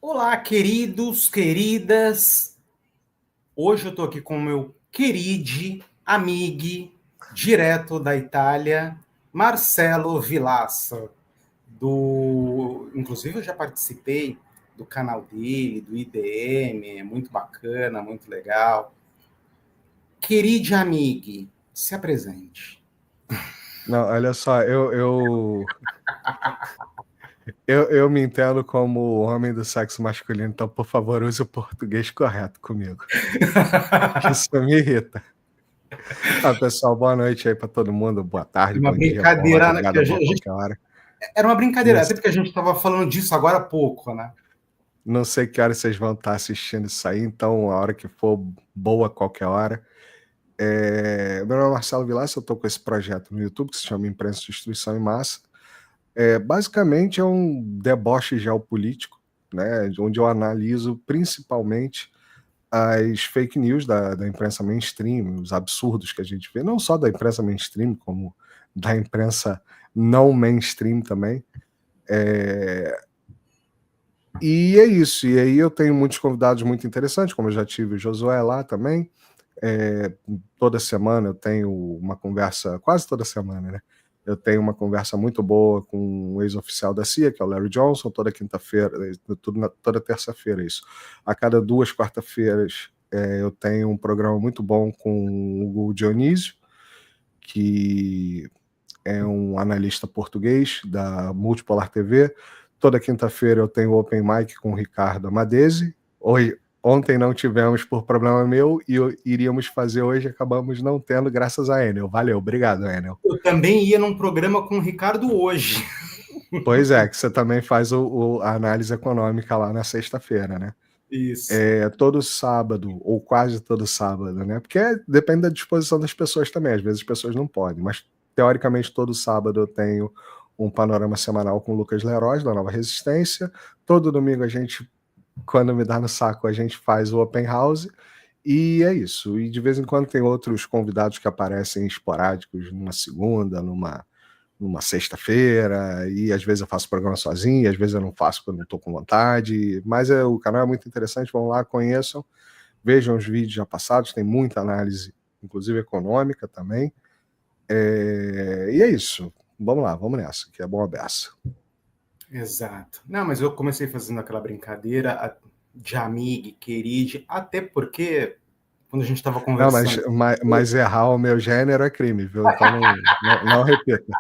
Olá, queridos, queridas. Hoje eu tô aqui com o meu querido amigo, direto da Itália, Marcelo Vilaça. Inclusive, eu já participei do canal dele, do IDM, é muito bacana, muito legal. Querido amigo, se apresente. Não, olha só, eu me entendo como o homem do sexo masculino, então, por favor, use o português correto comigo. Isso me irrita. Pessoal, boa noite aí para todo mundo, boa tarde, Uma bom dia, boa brincadeira, né? Que madrugada, boa qualquer hora. era uma brincadeira, Não, até porque a gente estava falando disso agora há pouco, né? não sei que hora vocês vão estar assistindo isso aí, então, a hora que for boa, qualquer hora. Meu nome é Marcelo Vilas, eu estou com esse projeto no YouTube que se chama Imprensa, Destruição em Massa. Basicamente é um deboche geopolítico, né, onde eu analiso principalmente as fake news da imprensa mainstream, os absurdos que a gente vê, não só da imprensa mainstream, como da imprensa não mainstream também. E é isso. E aí eu tenho muitos convidados muito interessantes, como eu já tive o Josué lá também. Toda semana eu tenho uma conversa, quase toda semana, né? Eu tenho uma conversa muito boa com um ex-oficial da CIA, que é o Larry Johnson, toda quinta-feira, toda terça-feira, isso. A cada 2 quarta-feiras eu tenho um programa muito bom com o Hugo Dionísio, que é um analista português da Multipolar TV. Toda quinta-feira eu tenho Open Mic com o Ricardo Amadezi. Ontem não tivemos por problema meu e iríamos fazer hoje, acabamos não tendo, graças a Enel. Valeu, obrigado, Enel. Eu também ia num programa com o Ricardo hoje. Pois é, que você também faz a análise econômica lá na sexta-feira, né? Isso. Todo sábado, ou quase todo sábado, né? Porque depende da disposição das pessoas também, às vezes as pessoas não podem, mas teoricamente todo sábado eu tenho um panorama semanal com o Lucas Leroy, da Nova Resistência. Todo domingo a gente, quando me dá no saco, a gente faz o Open House, e é isso. E de vez em quando tem outros convidados que aparecem esporádicos numa segunda, numa sexta-feira, e às vezes eu faço programa sozinho, às vezes eu não faço quando não estou com vontade, mas o canal é muito interessante, vão lá, conheçam, vejam os vídeos já passados, tem muita análise, inclusive econômica também, e é isso, vamos lá, vamos nessa, que é bom a beça. Exato. Não, mas eu comecei fazendo aquela brincadeira de amigo, querido, até porque quando a gente estava Não, mas, conversando. mas, mas errar o meu gênero é crime, viu? Então não repita.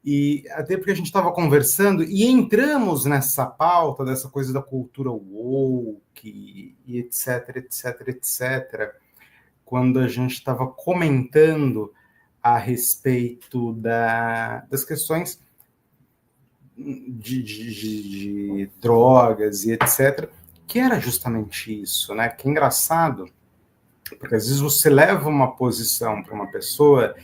E até porque a gente estava conversando e entramos nessa pauta dessa coisa da cultura woke e etc, etc, etc, quando a gente estava comentando a respeito das questões de drogas e etc., que era justamente isso, né? Que é engraçado, porque às vezes você leva uma posição para uma pessoa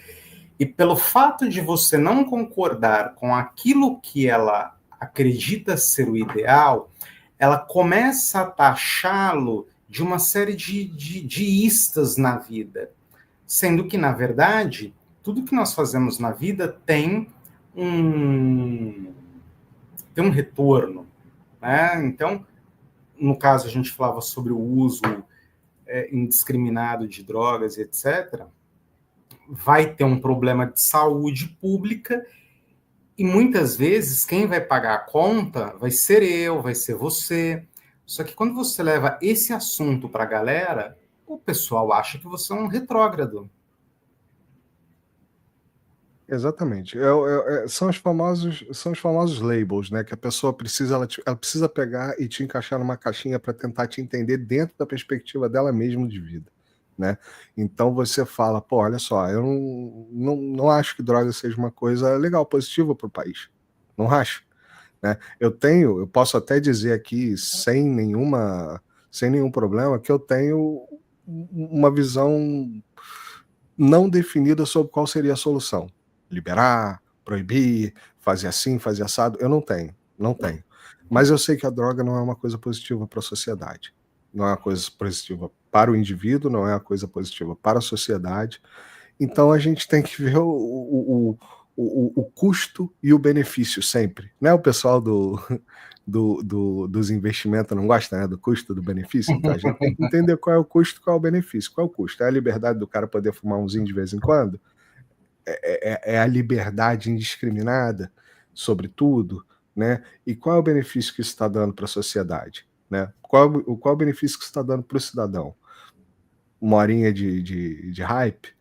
e pelo fato de você não concordar com aquilo que ela acredita ser o ideal, ela começa a taxá-lo de uma série de istas na vida, sendo que, na verdade, tudo que nós fazemos na vida um, tem um retorno, né? Então, no caso, a gente falava sobre o uso indiscriminado de drogas, etc., vai ter um problema de saúde pública e muitas vezes quem vai pagar a conta vai ser eu, vai ser você. Só que quando você leva esse assunto para a galera, o pessoal acha que você é um retrógrado. Exatamente. São os famosos labels, né? Que a pessoa precisa, ela precisa pegar e te encaixar numa caixinha para tentar te entender dentro da perspectiva dela mesma de vida, né? Então você fala, pô, olha só, eu não acho que droga seja uma coisa legal, positiva para o país. Não acho, né? Eu posso até dizer aqui sem nenhum problema, que eu tenho uma visão não definida sobre qual seria a solução. Liberar, proibir, fazer assim, fazer assado, eu não tenho. Mas eu sei que a droga não é uma coisa positiva para a sociedade. Não é uma coisa positiva para o indivíduo, não é uma coisa positiva para a sociedade. Então a gente tem que ver o custo e o benefício sempre. Né? O pessoal dos investimentos não gosta, né, do custo do benefício, então a gente tem que entender qual é o custo e qual é o benefício. Qual é o custo? É a liberdade do cara poder fumar umzinho de vez em quando? É a liberdade indiscriminada sobre tudo, né? E qual é o benefício que isso está dando para a sociedade? Né? Qual é o benefício que isso está dando para o cidadão? Uma horinha de hype,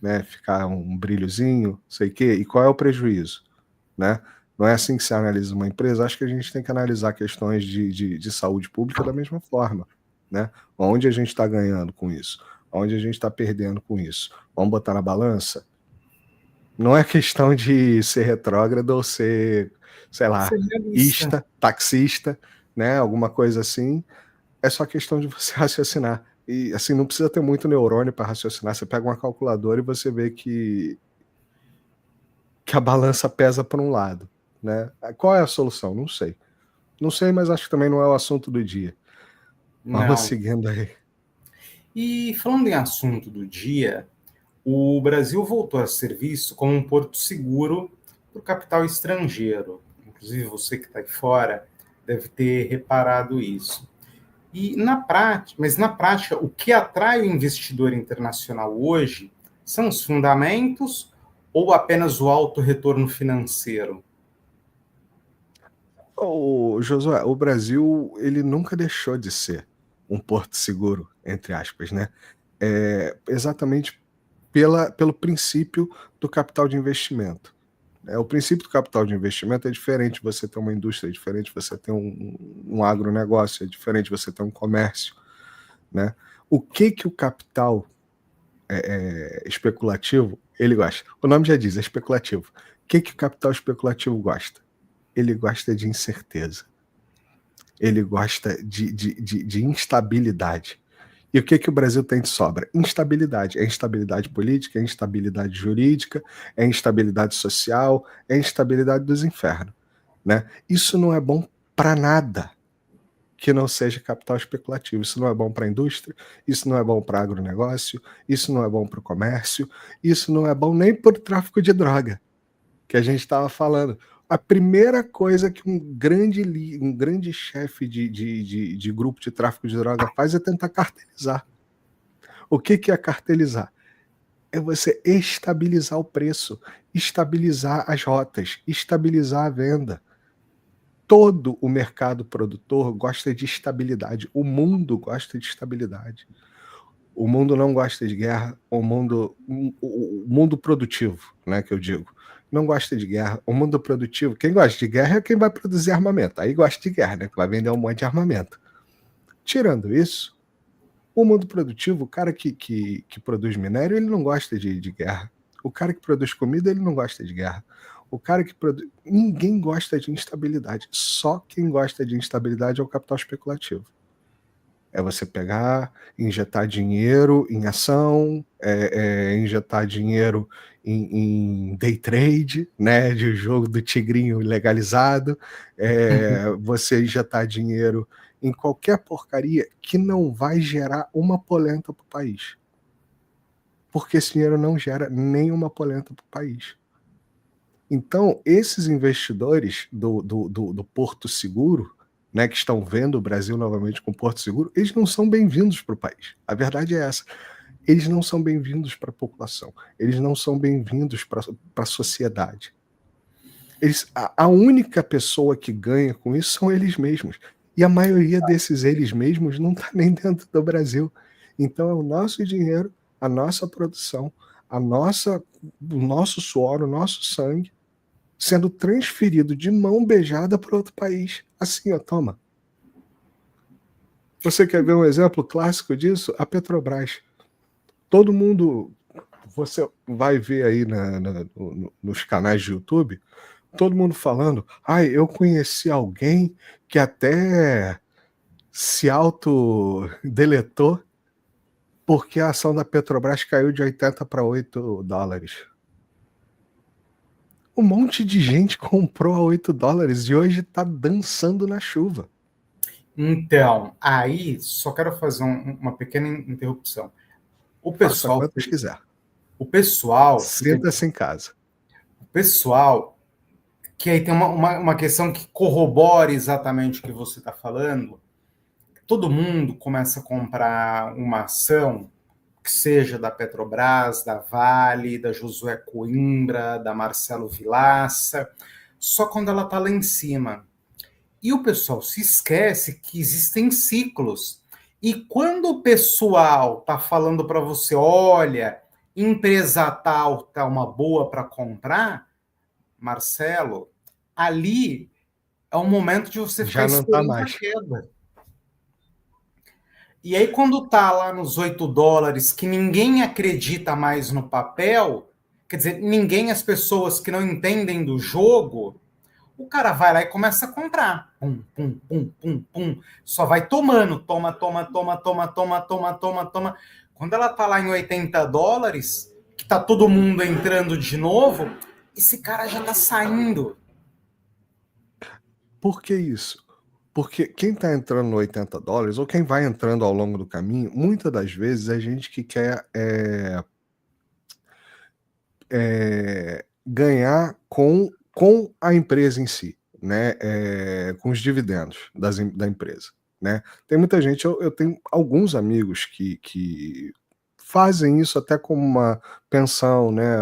né? Ficar um brilhozinho, sei o quê. E qual é o prejuízo? Né? Não é assim que se analisa uma empresa. Acho que a gente tem que analisar questões de saúde pública da mesma forma. Né? Onde a gente está ganhando com isso? Onde a gente está perdendo com isso? Vamos botar na balança? Não é questão de ser retrógrado ou ser, sei lá, taxista, né? Alguma coisa assim. É só questão de você raciocinar. E assim, não precisa ter muito neurônio para raciocinar. Você pega uma calculadora e você vê que a balança pesa para um lado, né? Qual é a solução? Não sei. Não sei, mas acho que também não é o assunto do dia. Vamos Não. seguindo aí. E falando em assunto do dia, o Brasil voltou a ser visto como um porto seguro para o capital estrangeiro. Inclusive, você que está aí fora deve ter reparado isso. Mas na prática, o que atrai o investidor internacional hoje são os fundamentos ou apenas o alto retorno financeiro? Josué, o Brasil ele nunca deixou de ser um porto seguro, entre aspas, né? Exatamente pelo princípio do capital de investimento. O princípio do capital de investimento é diferente você ter uma indústria, é diferente você ter um agronegócio, é diferente você ter um comércio. Né? O que o capital especulativo ele gosta? O nome já diz, é especulativo. O que o capital especulativo gosta? Ele gosta de incerteza. Ele gosta de instabilidade. E o que o Brasil tem de sobra? Instabilidade. É instabilidade política, é instabilidade jurídica, é instabilidade social, é instabilidade dos infernos. Né? Isso não é bom para nada que não seja capital especulativo. Isso não é bom para a indústria, isso não é bom para agronegócio, isso não é bom para o comércio, isso não é bom nem para o tráfico de droga, que a gente estava falando. A primeira coisa que um grande chefe de grupo de tráfico de droga faz é tentar cartelizar. O que é cartelizar? É você estabilizar o preço, estabilizar as rotas, estabilizar a venda. Todo o mercado produtor gosta de estabilidade. O mundo gosta de estabilidade. O mundo não gosta de guerra. O mundo produtivo, né, que eu digo, não gosta de guerra. O mundo produtivo, quem gosta de guerra é quem vai produzir armamento. Aí gosta de guerra, né, que vai vender um monte de armamento. Tirando isso, o mundo produtivo, o cara que produz minério, ele não gosta de guerra. O cara que produz comida, ele não gosta de guerra. O cara que produz. Ninguém gosta de instabilidade. Só quem gosta de instabilidade é o capital especulativo. É você pegar, injetar dinheiro em ação, injetar dinheiro em day trade, né, de jogo do tigrinho legalizado, você injetar dinheiro em qualquer porcaria que não vai gerar uma polenta para o país. Porque esse dinheiro não gera nenhuma polenta para o país. Então, esses investidores do Porto Seguro, né, que estão vendo o Brasil novamente com Porto Seguro, eles não são bem-vindos para o país. A verdade é essa. Eles não são bem-vindos para a população. Eles não são bem-vindos para a sociedade. A única pessoa que ganha com isso são eles mesmos. E a maioria desses eles mesmos não está nem dentro do Brasil. Então, é o nosso dinheiro, a nossa produção, o nosso suor, o nosso sangue, sendo transferido de mão beijada para outro país. Assim, ó, toma. Você quer ver um exemplo clássico disso? A Petrobras. Todo mundo, você vai ver aí nos canais de YouTube, todo mundo falando, eu conheci alguém que até se autodeletou porque a ação da Petrobras caiu de 80 para 8 dólares. Um monte de gente comprou a 8 dólares e hoje está dançando na chuva. Então, aí só quero fazer uma pequena interrupção. Faça quantas quiser. O pessoal Sinta-se em casa. pessoal, que aí tem uma questão que corrobora exatamente o que você está falando. Todo mundo começa a comprar uma ação, que seja da Petrobras, da Vale, da Josué Coimbra, da Marcelo Vilaça, só quando ela está lá em cima. E o pessoal se esquece que existem ciclos. E quando o pessoal está falando para você, olha, empresa tal tá uma boa para comprar, Marcelo, ali é o momento de você ficar Já não está esperando a mais. queda. E aí, quando tá lá nos US$ 8, que ninguém acredita mais no papel, quer dizer, ninguém, as pessoas que não entendem do jogo, o cara vai lá e começa a comprar. Pum, pum, pum, pum, pum. Só vai tomando. Toma, toma, toma, toma, toma, toma, toma, toma. Quando ela tá lá em US$ 80, que tá todo mundo entrando de novo, esse cara já tá saindo. Por que isso? Porque quem está entrando no US$ 80, ou quem vai entrando ao longo do caminho, muitas das vezes é gente que quer ganhar com a empresa em si, né? Com os dividendos da empresa. Né? Tem muita gente, eu tenho alguns amigos que fazem isso até como uma pensão, né?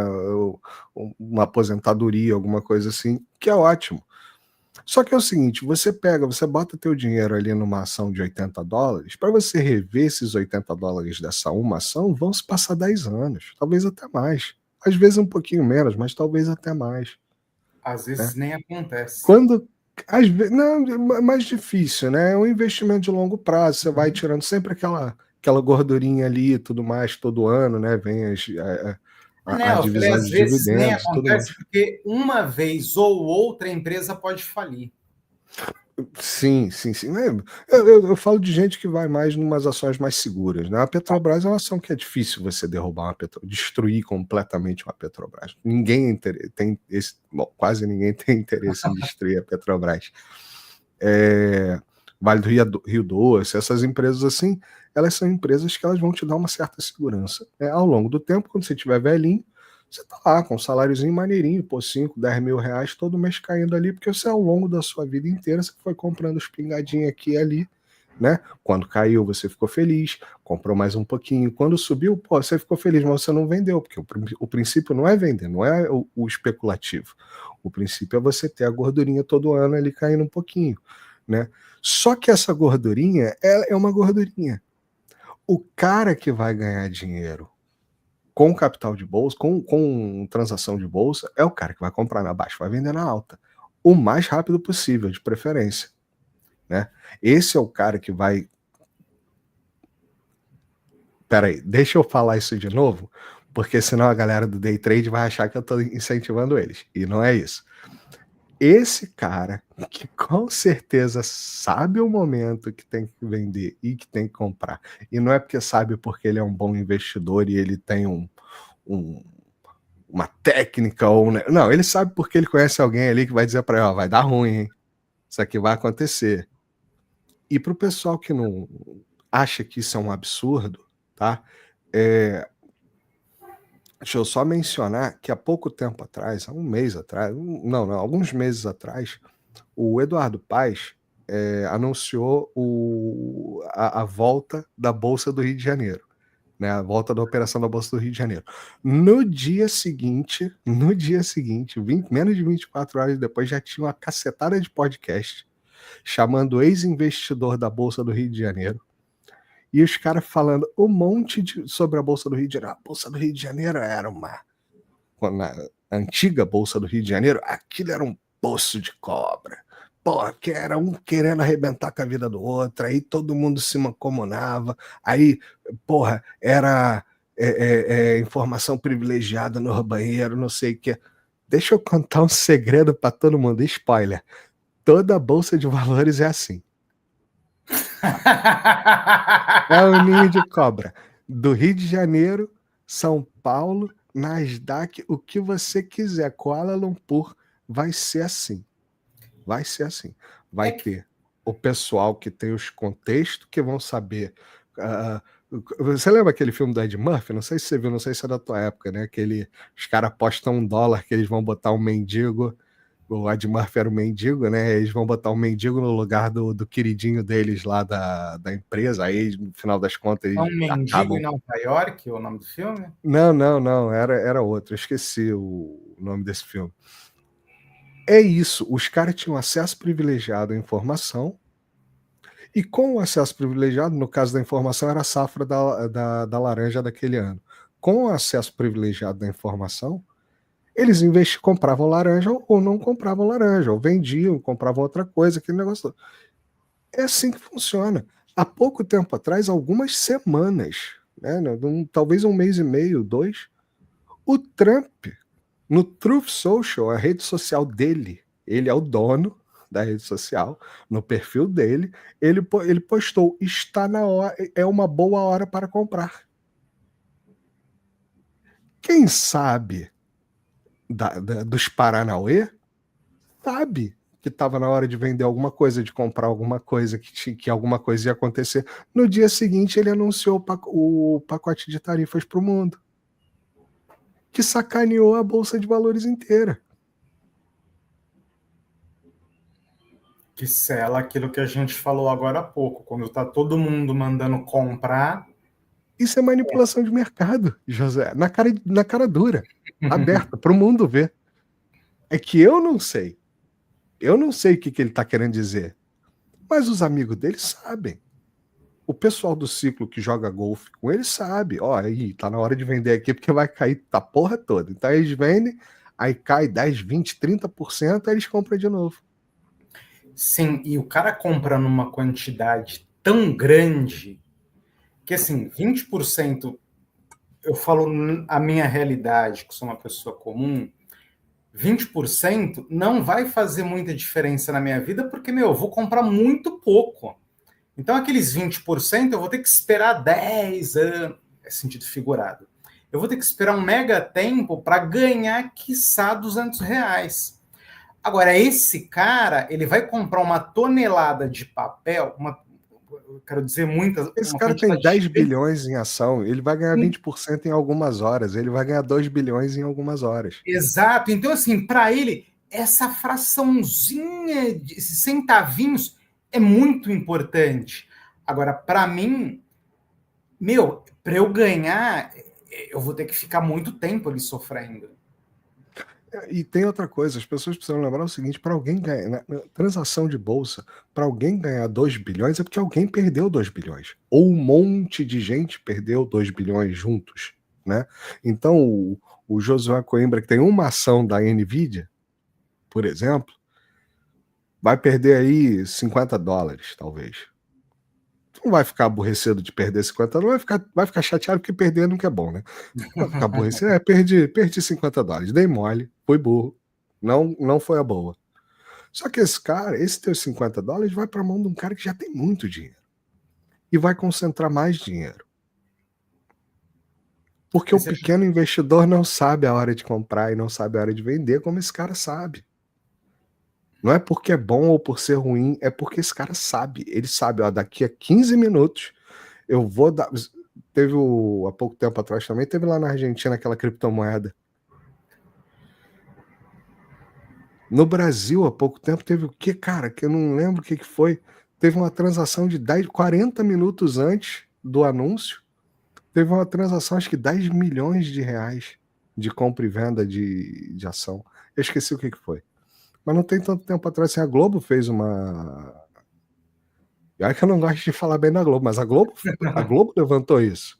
Uma aposentadoria, alguma coisa assim, que é ótimo. Só que é o seguinte, você bota teu dinheiro ali numa ação de US$ 80, para você rever esses US$ 80 dessa uma ação, vão se passar 10 anos, talvez até mais. Às vezes um pouquinho menos, mas talvez até mais. Às vezes Né? nem acontece. Quando, às vezes, não, é mais difícil, né? É um investimento de longo prazo, você vai tirando sempre aquela gordurinha ali e tudo mais, todo ano, né? Vem a Não, eu falei, divisão às de vezes nem dividendos e tudo mais. acontece, porque uma vez ou outra a empresa pode falir. Sim, sim, sim. Eu falo de gente que vai mais em umas ações mais seguras, né? A Petrobras é uma ação que é difícil você derrubar uma Petrobras, destruir completamente uma Petrobras. Tem esse, bom, quase ninguém tem interesse em destruir a Petrobras. Vale do Rio Doce, essas empresas assim, elas são empresas que elas vão te dar uma certa segurança. Né? Ao longo do tempo, quando você estiver velhinho, você tá lá com um saláriozinho maneirinho, pô, 5, 10 mil reais todo mês caindo ali, porque você ao longo da sua vida inteira você foi comprando os pingadinhos aqui e ali, né? Quando caiu, você ficou feliz, comprou mais um pouquinho. Quando subiu, pô, você ficou feliz, mas você não vendeu, porque o princípio não é vender, não é o especulativo. O princípio é você ter a gordurinha todo ano ali caindo um pouquinho, né? Só que essa gordurinha, ela é uma gordurinha. O cara que vai ganhar dinheiro com capital de bolsa, com transação de bolsa, é o cara que vai comprar na baixa, vai vender na alta. O mais rápido possível, de preferência. Né? Esse é o cara que vai. Peraí, deixa eu falar isso de novo, porque senão a galera do day trade vai achar que eu estou incentivando eles. E não é isso. Esse cara que com certeza sabe o momento que tem que vender e que tem que comprar. E não é porque sabe porque ele é um bom investidor e ele tem uma técnica ou não, ele sabe porque ele conhece alguém ali que vai dizer para ele, ó, vai dar ruim, hein? Isso aqui vai acontecer. E para o pessoal que não acha que isso é um absurdo, tá? Deixa eu só mencionar que há pouco tempo atrás, há um mês atrás, não, alguns meses atrás, o Eduardo Paes anunciou a volta da Bolsa do Rio de Janeiro. Né, a volta da operação da Bolsa do Rio de Janeiro. No dia seguinte, menos de 24 horas depois, já tinha uma cacetada de podcast chamando o ex-investidor da Bolsa do Rio de Janeiro. E os caras falando um monte sobre a Bolsa do Rio de Janeiro. A Bolsa do Rio de Janeiro era na antiga Bolsa do Rio de Janeiro, aquilo era um poço de cobra. Pô, que era um querendo arrebentar com a vida do outro, aí todo mundo se mancomunava, aí, porra, era informação privilegiada no banheiro, não sei o que. Deixa eu contar um segredo para todo mundo, spoiler. Toda bolsa de valores é assim. É o ninho de cobra. Do Rio de Janeiro, São Paulo, Nasdaq, o que você quiser, Kuala Lumpur, vai ser assim. Vai ser assim. Vai É que ter o pessoal que tem os contextos, que vão saber Você lembra aquele filme do Ed Murphy? Não sei se você viu, não sei se é da tua época, né? Os caras apostam $1 que eles vão botar um mendigo. O Ed Murphy era o mendigo, né? Eles vão botar o mendigo no lugar do queridinho deles lá da empresa. Aí, no final das contas, É eles um mendigo acabam. em Nova York, o nome do filme? Não, não, não. Era outro. Eu esqueci o nome desse filme. É isso. Os caras tinham acesso privilegiado à informação. E com o acesso privilegiado, no caso da informação, era a safra da laranja daquele ano. Com o acesso privilegiado da informação, eles compravam laranja ou não compravam laranja, ou vendiam, compravam outra coisa, aquele negócio. É assim que funciona. Há pouco tempo atrás, algumas semanas, né, talvez um mês e meio, 2, o Trump, no Truth Social, a rede social dele, ele é o dono da rede social, no perfil dele, ele postou: está na hora, é uma boa hora para comprar. Quem sabe dos Paranauê, sabe que estava na hora de vender alguma coisa, de comprar alguma coisa, que alguma coisa ia acontecer. No dia seguinte, ele anunciou o pacote de tarifas para o mundo, que sacaneou a Bolsa de Valores inteira. Que sela aquilo que a gente falou agora há pouco, quando está todo mundo mandando comprar. Isso é manipulação de mercado, José, na cara dura, aberta, para o mundo ver. É que eu não sei. Eu não sei o que ele está querendo dizer. Mas os amigos dele sabem. O pessoal do ciclo que joga golfe com ele sabe. Ó, aí, tá na hora de vender aqui porque vai cair a porra toda. Então eles vendem, aí cai 10, 20, 30%, aí eles compram de novo. Sim, e o cara compra numa quantidade tão grande que, assim, 20%, eu falo a minha realidade, que sou uma pessoa comum, 20% não vai fazer muita diferença na minha vida, porque, meu, eu vou comprar muito pouco. Então, aqueles 20% eu vou ter que esperar 10 anos, é sentido figurado. Eu vou ter que esperar um mega tempo para ganhar, quiçá, R$ 200. Agora, esse cara, ele vai comprar uma tonelada de papel, eu quero dizer, Esse uma cara tem quantidade 10 gigante. bilhões em ação, ele vai ganhar 20% em algumas horas, ele vai ganhar 2 bilhões em algumas horas. Exato. Então, assim, para ele, essa fraçãozinha, esses centavinhos, é muito importante. Agora, para mim, meu, para eu ganhar, eu vou ter que ficar muito tempo ali sofrendo. E tem outra coisa, as pessoas precisam lembrar o seguinte: para alguém ganhar, na transação de bolsa, para alguém ganhar 2 bilhões é porque alguém perdeu 2 bilhões. Ou um monte de gente perdeu 2 bilhões juntos, né? Então, o Josué Coimbra, que tem uma ação da Nvidia, por exemplo, vai perder aí $50, talvez. Não vai ficar aborrecido de perder 50 dólares, vai ficar chateado porque perder nunca é bom, né? Vai ficar aborrecido, perdi $50, dei mole, fui burro, não foi a boa. Só que esse cara, esse teus $50 vai para a mão de um cara que já tem muito dinheiro e vai concentrar mais dinheiro. Porque o pequeno investidor não sabe a hora de comprar e não sabe a hora de vender, como esse cara sabe. Não é porque é bom ou por ser ruim, é porque esse cara sabe. Ele sabe, ó, daqui a 15 minutos eu vou dar. Há pouco tempo atrás também, teve lá na Argentina aquela criptomoeda. No Brasil, há pouco tempo, teve o que, cara? Que eu não lembro o que foi. Teve uma transação de 40 minutos antes do anúncio. Teve uma transação, acho que R$ 10 milhões de compra e venda de ação. Eu esqueci o que foi. Mas não tem tanto tempo atrás assim, a Globo fez uma. E olha que eu não gosto de falar bem da Globo, mas a Globo levantou isso.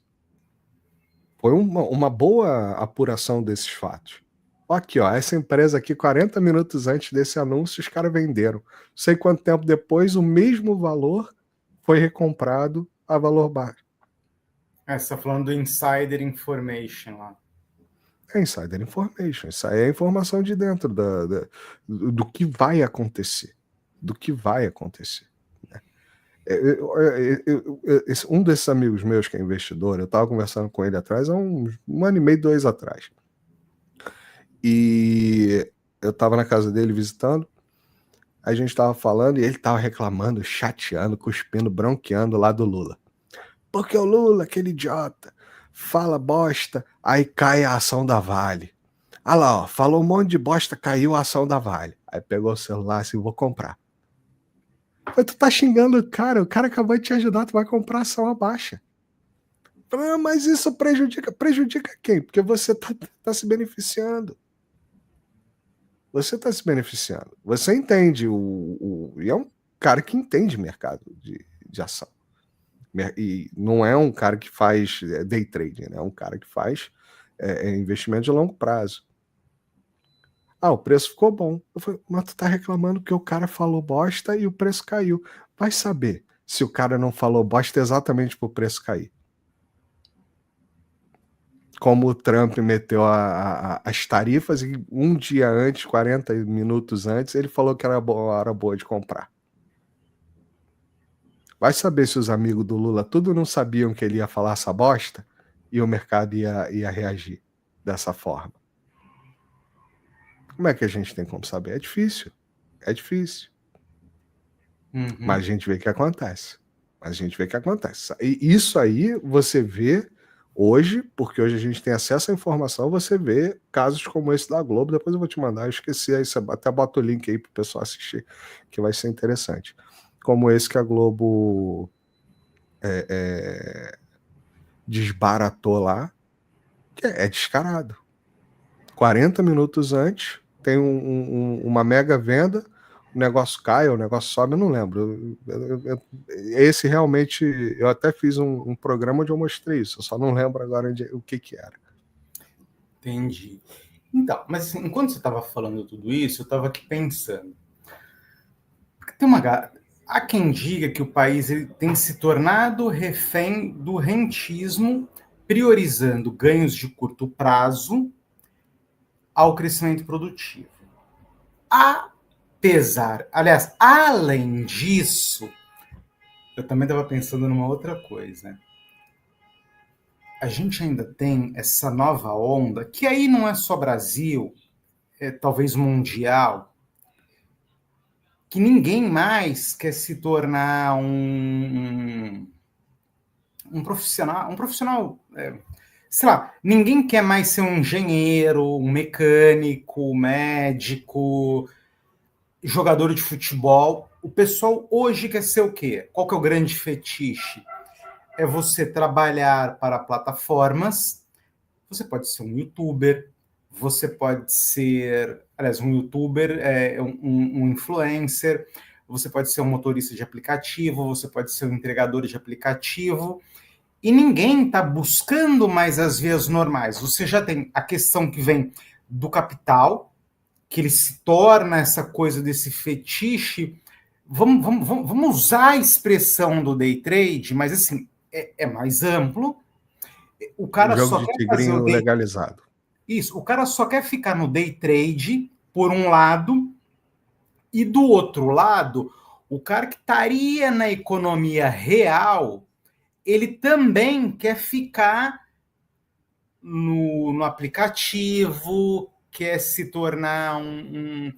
Foi uma boa apuração desses fatos. Aqui, ó, essa empresa aqui, 40 minutos antes desse anúncio, os caras venderam. Sei quanto tempo depois, o mesmo valor foi recomprado a valor baixo. Você está falando do insider information lá. É insider information. Isso aí é informação de dentro do que vai acontecer. Do que vai acontecer. Né? Um desses amigos meus que é investidor, eu estava conversando com ele atrás, há um ano e meio, 2 atrás. E eu estava na casa dele visitando, a gente estava falando e ele estava reclamando, chateando, cuspindo, bronqueando lá do Lula. porque o Lula, aquele idiota, fala bosta, aí cai a ação da Vale. Ah lá, ó, falou um monte de bosta, caiu a ação da Vale. Aí pegou o celular assim, vou comprar. Mas tu tá xingando o cara acabou de te ajudar, tu vai comprar ação abaixa. Ah, mas isso prejudica quem? Porque você tá se beneficiando. Você está se beneficiando. Você entende e é um cara que entende mercado de ação. E não é um cara que faz day trading, né? É um cara que faz investimento de longo prazo. Ah, o preço ficou bom. Eu falei, mas tu tá reclamando que o cara falou bosta e o preço caiu. Vai saber se o cara não falou bosta exatamente para o preço cair. Como o Trump meteu as tarifas e um dia antes, 40 minutos antes, ele falou que era hora boa de comprar. Vai saber se os amigos do Lula tudo não sabiam que ele ia falar essa bosta e o mercado ia reagir dessa forma. Como é que a gente tem como saber? É difícil. É difícil. Mas a gente vê que acontece. E isso aí você vê hoje, porque hoje a gente tem acesso à informação, você vê casos como esse da Globo. Depois eu vou te mandar, eu esqueci, aí você até bota o link aí pro pessoal assistir, que vai ser interessante. Como esse que a Globo desbaratou lá, que é descarado. 40 minutos antes, tem uma mega venda, o negócio cai, o negócio sobe, eu não lembro. Esse realmente, eu até fiz um programa onde eu mostrei isso, eu só não lembro agora o que era. Entendi. Então, mas assim, enquanto você estava falando tudo isso, eu estava aqui pensando. Tem há quem diga que o país ele tem se tornado refém do rentismo, priorizando ganhos de curto prazo ao crescimento produtivo. Além disso, eu também estava pensando numa outra coisa. A gente ainda tem essa nova onda, que aí não é só Brasil, é talvez mundial, que ninguém mais quer se tornar um profissional, sei lá, ninguém quer mais ser um engenheiro, um mecânico, médico, jogador de futebol. O pessoal hoje quer ser o quê? Qual que é o grande fetiche? É você trabalhar para plataformas. Você pode ser um youtuber, você pode ser, aliás, um youtuber, um influencer, você pode ser um motorista de aplicativo, você pode ser um entregador de aplicativo, e ninguém está buscando mais as vias normais. Você já tem a questão que vem do capital, que ele se torna essa coisa desse fetiche. Vamos usar a expressão do day trade, mas assim, é mais amplo. O cara jogo só de quer fazer tigrinho legalizado. Isso, o cara só quer ficar no day trade, por um lado, e do outro lado, o cara que estaria na economia real, ele também quer ficar no aplicativo, quer se tornar um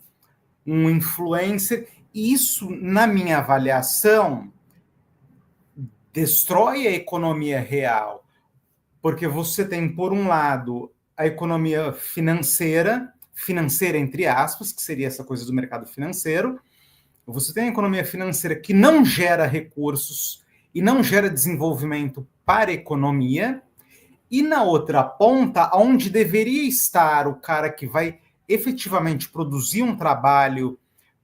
influencer. Isso, na minha avaliação, destrói a economia real, porque você tem, por um lado, a economia financeira entre aspas, que seria essa coisa do mercado financeiro. Você tem a economia financeira que não gera recursos e não gera desenvolvimento para a economia, e na outra ponta, onde deveria estar o cara que vai efetivamente produzir um trabalho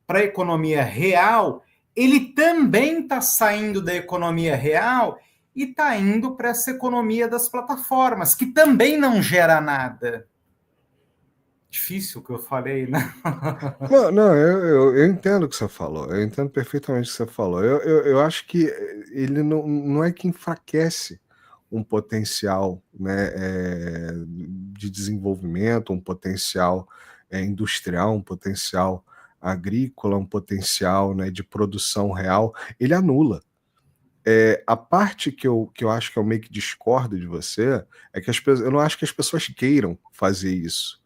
para a economia real, ele também está saindo da economia real e está indo para essa economia das plataformas, que também não gera nada. Difícil o que eu falei, né? Não, eu entendo o que você falou, eu entendo perfeitamente o que você falou. Eu acho que ele não é que enfraquece um potencial, né, de desenvolvimento, um potencial industrial, um potencial agrícola, um potencial, né, de produção real, ele anula. A parte que eu acho que eu meio que discordo de você é que eu não acho que as pessoas queiram fazer isso.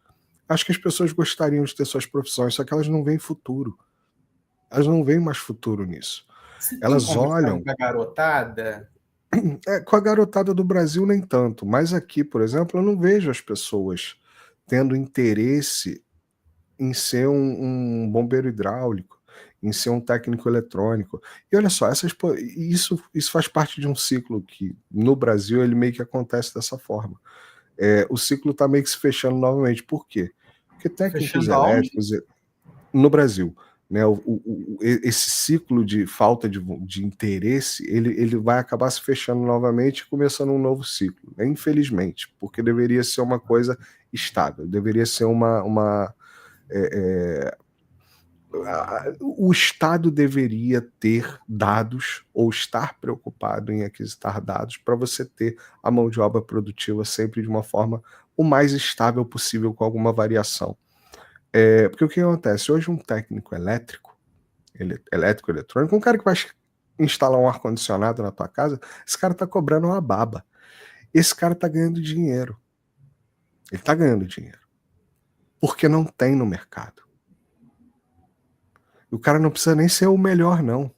Acho que as pessoas gostariam de ter suas profissões, só que elas não veem futuro. Elas não veem mais futuro nisso. Você tem Elas conversado olham. com a garotada? Com a garotada do Brasil nem tanto, mas aqui, por exemplo, eu não vejo as pessoas tendo interesse em ser um bombeiro hidráulico, em ser um técnico eletrônico. E olha só, isso faz parte de um ciclo que no Brasil ele meio que acontece dessa forma. O ciclo está meio que se fechando novamente. Por quê? Porque técnicos Fechando aonde? elétricos no Brasil, né, esse ciclo de falta de interesse, ele vai acabar se fechando novamente e começando um novo ciclo, né, infelizmente, porque deveria ser uma coisa estável, deveria ser o Estado deveria ter dados ou estar preocupado em aquisitar dados para você ter a mão de obra produtiva sempre de uma forma o mais estável possível, com alguma variação. Porque o que acontece? Hoje um técnico elétrico, elétrico, eletrônico, um cara que vai instalar um ar-condicionado na tua casa, esse cara tá cobrando uma baba. Esse cara tá ganhando dinheiro. Ele tá ganhando dinheiro. Porque não tem no mercado. O cara não precisa nem ser o melhor, não.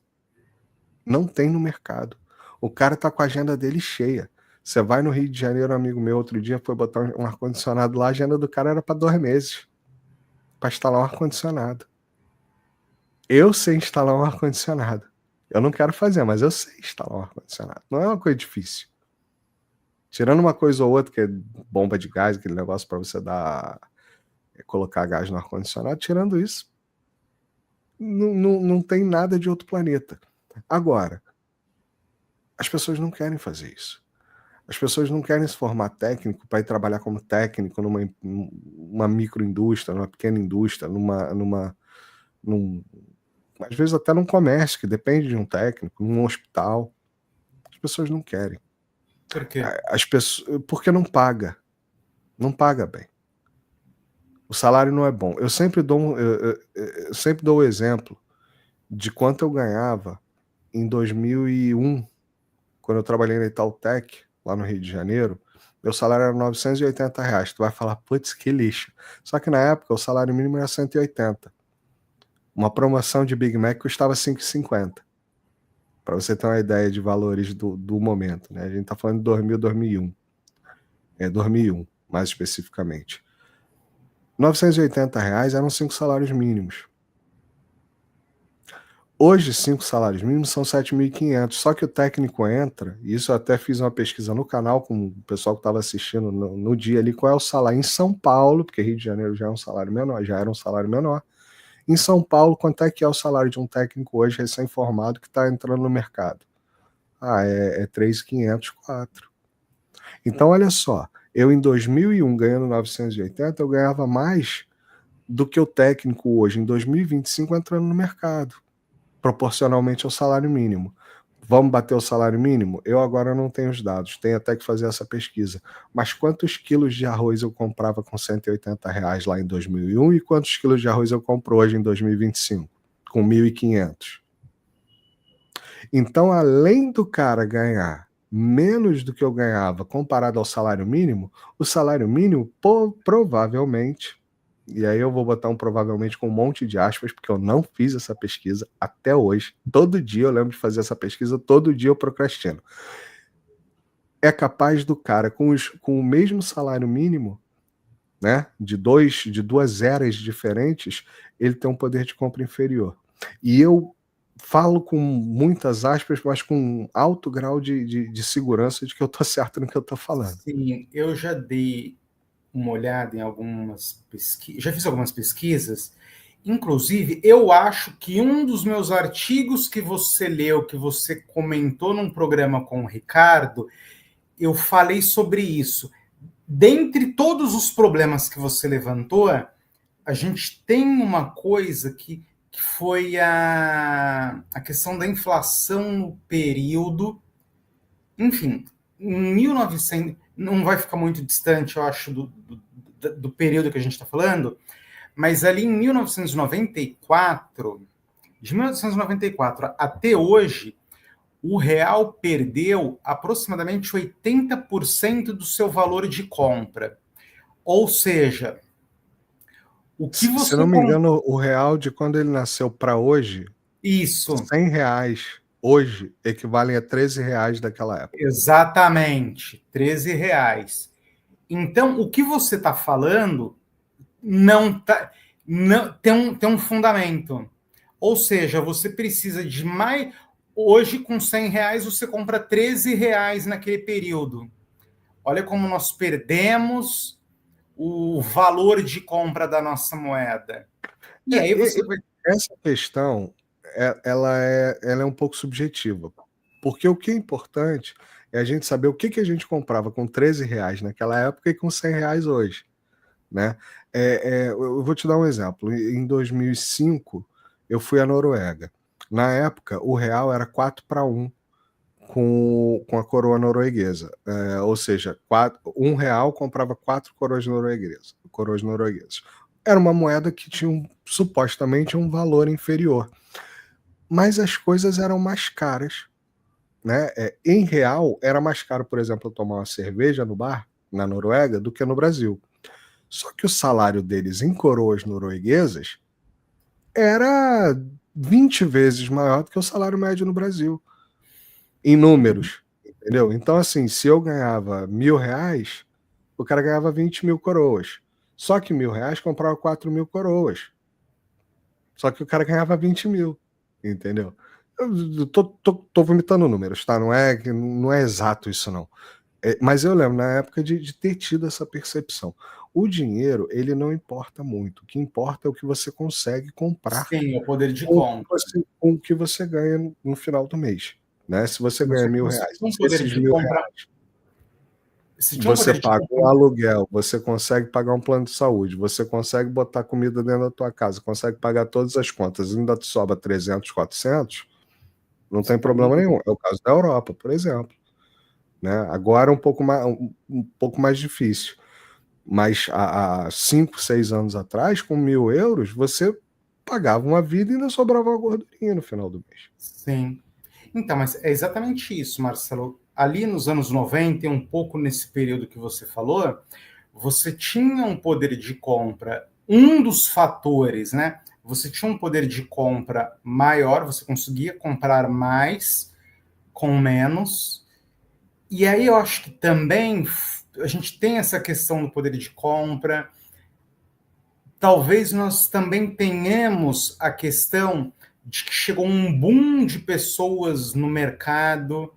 Não tem no mercado. O cara tá com a agenda dele cheia. Você vai no Rio de Janeiro, um amigo meu, outro dia foi botar um ar-condicionado lá, a agenda do cara era para 2 meses. Para instalar um ar-condicionado. Eu sei instalar um ar-condicionado. Eu não quero fazer, mas eu sei instalar um ar-condicionado. Não é uma coisa difícil. Tirando uma coisa ou outra, que é bomba de gás, aquele negócio para você colocar gás no ar-condicionado, tirando isso, não tem nada de outro planeta. Agora, as pessoas não querem fazer isso. As pessoas não querem se formar técnico para ir trabalhar como técnico numa microindústria, numa pequena indústria, às vezes até num comércio, que depende de um técnico, num hospital. As pessoas não querem. Por quê? Porque não paga. Não paga bem. O salário não é bom. Eu sempre dou o exemplo de quanto eu ganhava em 2001, quando eu trabalhei na Itautec, lá no Rio de Janeiro. Meu salário era R$ 980. Tu vai falar, putz, que lixo. Só que na época o salário mínimo era 180. Uma promoção de Big Mac custava 5,50. Para você ter uma ideia de valores do momento, né? A gente está falando de 2000, 2001. 2001, mais especificamente. R$ 980 eram 5 salários mínimos. Hoje, 5 salários mínimos são 7.500. Só que o técnico entra, e isso eu até fiz uma pesquisa no canal com o pessoal que estava assistindo no dia ali, qual é o salário em São Paulo, porque Rio de Janeiro já é um salário menor, já era um salário menor. Em São Paulo, quanto é que é o salário de um técnico hoje recém-formado que está entrando no mercado? É 3.500, 4. Então, olha só, eu em 2001 ganhando 980, eu ganhava mais do que o técnico hoje em 2025 entrando no mercado, proporcionalmente ao salário mínimo. Vamos bater o salário mínimo? Eu agora não tenho os dados, tenho até que fazer essa pesquisa. Mas quantos quilos de arroz eu comprava com R$ 180 lá em 2001 e quantos quilos de arroz eu compro hoje em 2025? Com 1.500. Então, além do cara ganhar menos do que eu ganhava comparado ao salário mínimo, o salário mínimo provavelmente, e aí eu vou botar um provavelmente com um monte de aspas, porque eu não fiz essa pesquisa até hoje. Todo dia eu lembro de fazer essa pesquisa, todo dia eu procrastino. É capaz do cara com o mesmo salário mínimo, né, de duas eras diferentes, ele ter um poder de compra inferior. E eu falo com muitas aspas, mas com alto grau de segurança de que eu tô certo no que eu tô falando. Sim, eu já dei uma olhada em algumas pesquisas, já fiz algumas pesquisas. Inclusive, eu acho que um dos meus artigos que você leu, que você comentou num programa com o Ricardo, eu falei sobre isso. Dentre todos os problemas que você levantou, a gente tem uma coisa que foi a questão da inflação no período. Enfim, em 1900, não vai ficar muito distante, eu acho, do período que a gente está falando, mas ali em 1994, de 1994 até hoje, o real perdeu aproximadamente 80% do seu valor de compra. Ou seja, o que Se você... não me engano, o real de quando ele nasceu para hoje, Isso, R$ 100. hoje equivalem a R$ 13 daquela época. Exatamente, R$ 13. Então, o que você está falando não tem um fundamento. Ou seja, você precisa de mais. Hoje, com R$ 100, você compra R$ 13 naquele período. Olha como nós perdemos o valor de compra da nossa moeda. E aí você vai. Essa questão, ela é um pouco subjetiva, porque o que é importante é a gente saber o que a gente comprava com R$ 13 naquela época e com R$ 100 hoje, né? Eu vou te dar um exemplo. Em 2005, eu fui à Noruega. Na época, o real era 4-1 com a coroa norueguesa. Ou seja, R$ 1 comprava 4 coroas norueguesas. Era uma moeda que tinha supostamente um valor inferior. Mas as coisas eram mais caras. Né? Em real, era mais caro, por exemplo, tomar uma cerveja no bar, na Noruega, do que no Brasil. Só que o salário deles em coroas norueguesas era 20 vezes maior do que o salário médio no Brasil, em números, entendeu? Então, assim, se eu ganhava R$ 1.000, o cara ganhava 20 mil coroas. Só que R$ 1.000 comprava 4 mil coroas. Só que o cara ganhava 20 mil, entendeu? Eu tô vomitando números, tá? Não é exato isso, não. Mas eu lembro, na época, de ter tido essa percepção. O dinheiro, ele não importa muito. O que importa é o que você consegue comprar Sim, o poder de com compra. com o que você ganha no final do mês. Né? Se você ganha Você R$ 1.000, tem um se poder esses de R$ 1.000 compra. Você tinha um você poder de paga um compra. aluguel, você consegue pagar um plano de saúde, você consegue botar comida dentro da tua casa, consegue pagar todas as contas, ainda te sobra 300, 400, não tem Você tá bem. problema nenhum. É o caso da Europa, por exemplo. Né? Agora é um pouco mais difícil. Mas há 5, 6 anos atrás, com €1.000, você pagava uma vida e ainda sobrava uma gordurinha no final do mês. Sim. Então, mas é exatamente isso, Marcelo. Ali nos anos 90, e um pouco nesse período que você falou, você tinha um poder de compra, um dos fatores, né? Você tinha um poder de compra maior, você conseguia comprar mais com menos. E aí eu acho que também a gente tem essa questão do poder de compra. Talvez nós também tenhamos a questão de que chegou um boom de pessoas no mercado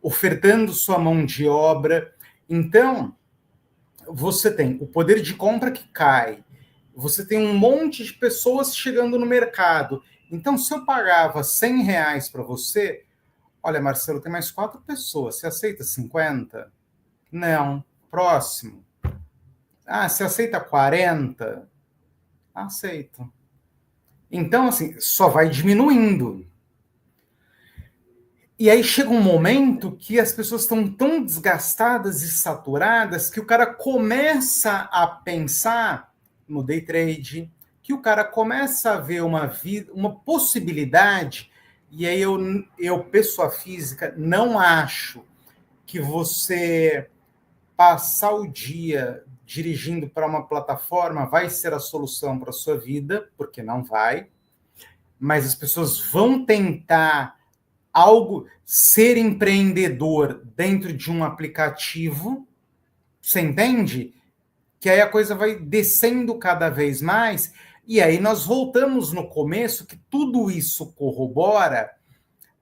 ofertando sua mão de obra. Então, você tem o poder de compra que cai, você tem um monte de pessoas chegando no mercado. Então, se eu pagava R$ 100 para você, olha, Marcelo, tem mais 4 pessoas, você aceita 50? Não. Próximo. Ah, você aceita 40? Aceito. Então, assim, só vai diminuindo. E aí chega um momento que as pessoas estão tão desgastadas e saturadas que o cara começa a pensar no day trade, que o cara começa a ver uma possibilidade, e aí eu, pessoa física, não acho que você passar o dia dirigindo para uma plataforma vai ser a solução para a sua vida, porque não vai, mas as pessoas vão tentar ser empreendedor dentro de um aplicativo, você entende? Que aí a coisa vai descendo cada vez mais, e aí nós voltamos no começo, que tudo isso corrobora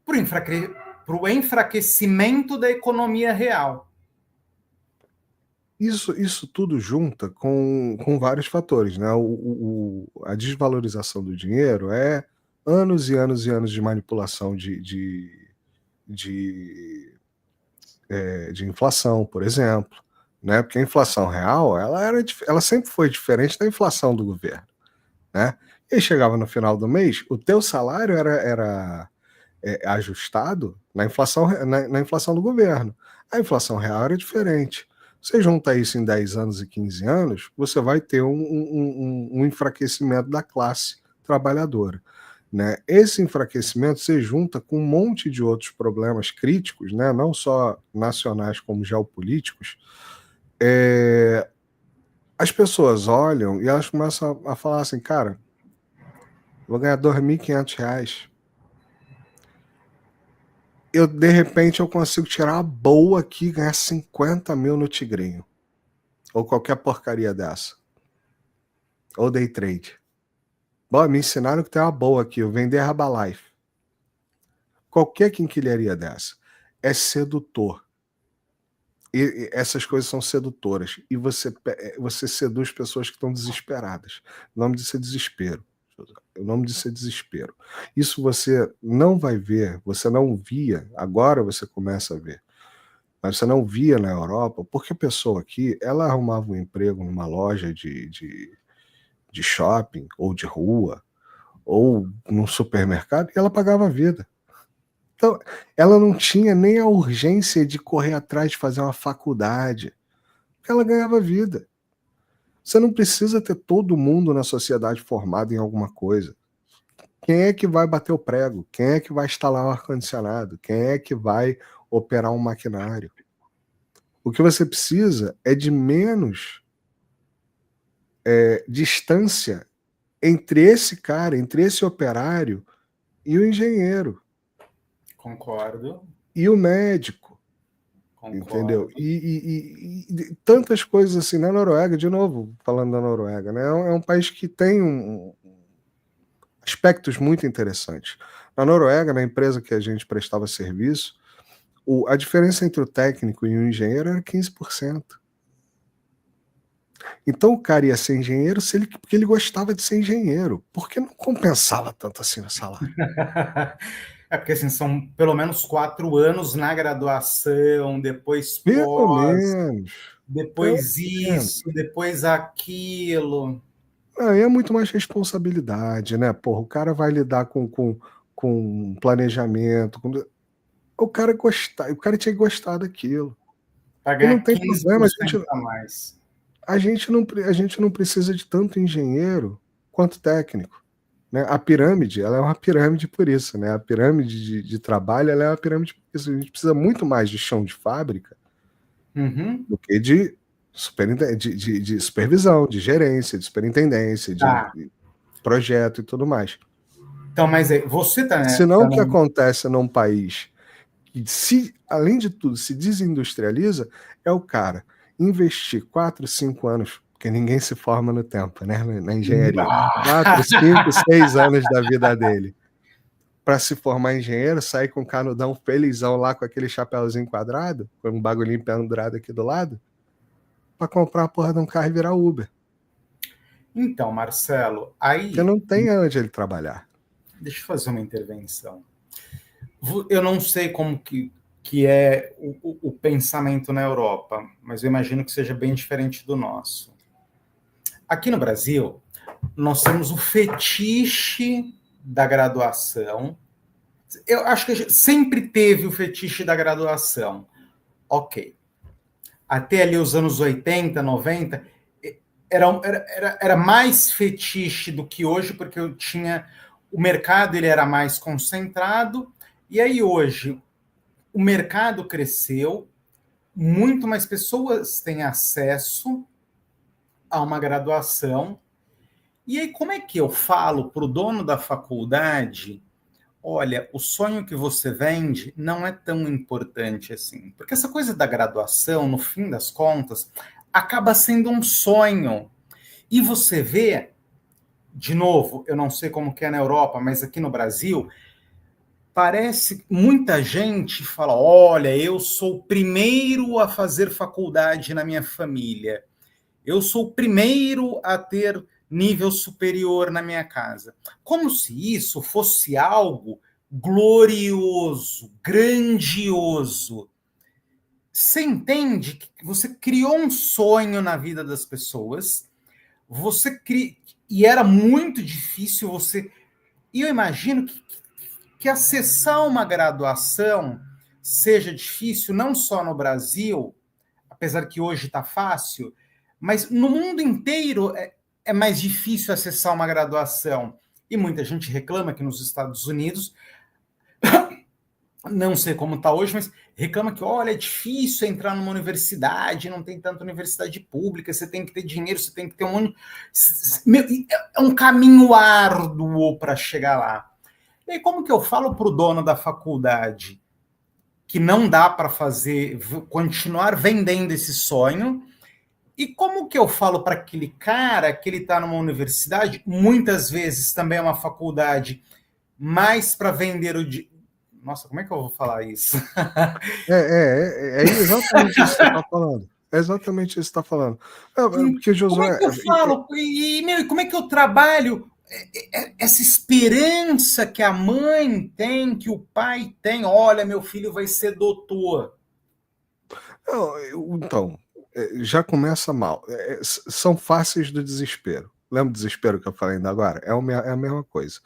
para o enfraquecimento da economia real. Isso tudo junta com vários fatores. Né? A desvalorização do dinheiro é anos e anos e anos de manipulação de, de inflação, por exemplo. Né? Porque a inflação real ela sempre foi diferente da inflação do governo. Né? E aí chegava no final do mês, o teu salário era ajustado na inflação do governo. A inflação real era diferente. Você junta isso em 10 anos e 15 anos, você vai ter um enfraquecimento da classe trabalhadora. Né? Esse enfraquecimento se junta com um monte de outros problemas críticos, né? Não só nacionais como geopolíticos. As pessoas olham e elas começam a falar assim, cara, vou ganhar R$ 2.500. de repente, eu consigo tirar a boa aqui e ganhar 50 mil no Tigrinho. Ou qualquer porcaria dessa. Ou day trade. Bom, me ensinaram que tem uma boa aqui, eu vender Herbalife. Qualquer quinquilharia dessa é sedutor. E essas coisas são sedutoras. E você seduz pessoas que estão desesperadas. O nome disso é desespero. O nome disso é desespero. Isso você não vai ver, você não via, agora você começa a ver. Mas você não via na Europa, porque a pessoa aqui, ela arrumava um emprego numa loja de shopping, ou de rua, ou num supermercado, e ela pagava a vida. Então, ela não tinha nem a urgência de correr atrás de fazer uma faculdade, porque ela ganhava vida. Você não precisa ter todo mundo na sociedade formado em alguma coisa. Quem é que vai bater o prego? Quem é que vai instalar um ar-condicionado? Quem é que vai operar um maquinário? O que você precisa é de menos distância entre esse cara, entre esse operário e o engenheiro. Concordo. E o médico. Concordo. Entendeu? E tantas coisas assim. Na Noruega, de novo, falando da Noruega, né? É um país que tem aspectos muito interessantes. Na Noruega, na empresa que a gente prestava serviço, a diferença entre o técnico e o engenheiro era 15%. Então o cara ia ser engenheiro porque ele gostava de ser engenheiro, porque não compensava tanto assim no salário. É porque assim, são pelo menos 4 anos na graduação, depois Pelo pós, menos. Pelo depois menos. isso, depois aquilo. Aí é muito mais responsabilidade, né? Porra, o cara vai lidar com planejamento. O cara tinha que gostar daquilo. Para E não ganhar tem problema, 15% a mais. a gente não precisa de tanto engenheiro quanto técnico. Né? A pirâmide, ela é uma pirâmide por isso, né? A pirâmide de trabalho, ela é uma pirâmide por isso. A gente precisa muito mais de chão de fábrica do que de supervisão, de gerência, de superintendência, Tá. de projeto e tudo mais. Então, mas aí, você tá, né, Senão, tá o que num... acontece num país que, além de tudo, se desindustrializa, é o cara investir 4, 5 anos, porque ninguém se forma no tempo, né? Na engenharia. 4, 5, 6 anos da vida dele para se formar engenheiro, sair com o canudão felizão lá com aquele chapéuzinho quadrado, com um bagulhinho pendurado aqui do lado, para comprar a porra de um carro e virar Uber. Então, Marcelo, Porque aí não tem onde ele trabalhar. deixa eu fazer uma intervenção. Eu não sei como que é o pensamento na Europa, mas eu imagino que seja bem diferente do nosso. Aqui no Brasil, nós temos o fetiche da graduação. Eu acho que a gente sempre teve o fetiche da graduação. Ok. Até ali os anos 80, 90, era mais fetiche do que hoje, porque eu tinha... O mercado ele era mais concentrado, e aí hoje o mercado cresceu, muito mais pessoas têm acesso a uma graduação. E aí, como é que eu falo para o dono da faculdade: olha, o sonho que você vende não é tão importante assim? Porque essa coisa da graduação, no fim das contas, acaba sendo um sonho. E você vê, de novo, eu não sei como que é na Europa, mas aqui no Brasil, parece muita gente fala: olha, eu sou o primeiro a fazer faculdade na minha família. Eu sou o primeiro a ter nível superior na minha casa. Como se isso fosse algo glorioso, grandioso. Você entende que você criou um sonho na vida das pessoas, e era muito difícil você... E eu imagino que acessar uma graduação seja difícil, não só no Brasil, apesar que hoje está fácil, mas no mundo inteiro é mais difícil acessar uma graduação. E muita gente reclama que nos Estados Unidos, não sei como está hoje, mas reclama que, olha, é difícil entrar numa universidade, não tem tanta universidade pública, você tem que ter dinheiro, você tem que ter um... É um caminho árduo para chegar lá. E aí, como que eu falo para o dono da faculdade? que não dá para continuar vendendo esse sonho. E como que eu falo para aquele cara que ele está numa universidade, muitas vezes também é uma faculdade, mais para vender Nossa, como é que eu vou falar isso? É exatamente isso que você está falando. É exatamente isso que você está falando. Porque, Como é Josué. que eu falo? E como é que eu trabalho essa esperança que a mãe tem, que o pai tem? Olha, meu filho vai ser doutor. Então, já começa mal. São faces do desespero. Lembra do desespero que eu falei ainda agora? É a mesma coisa.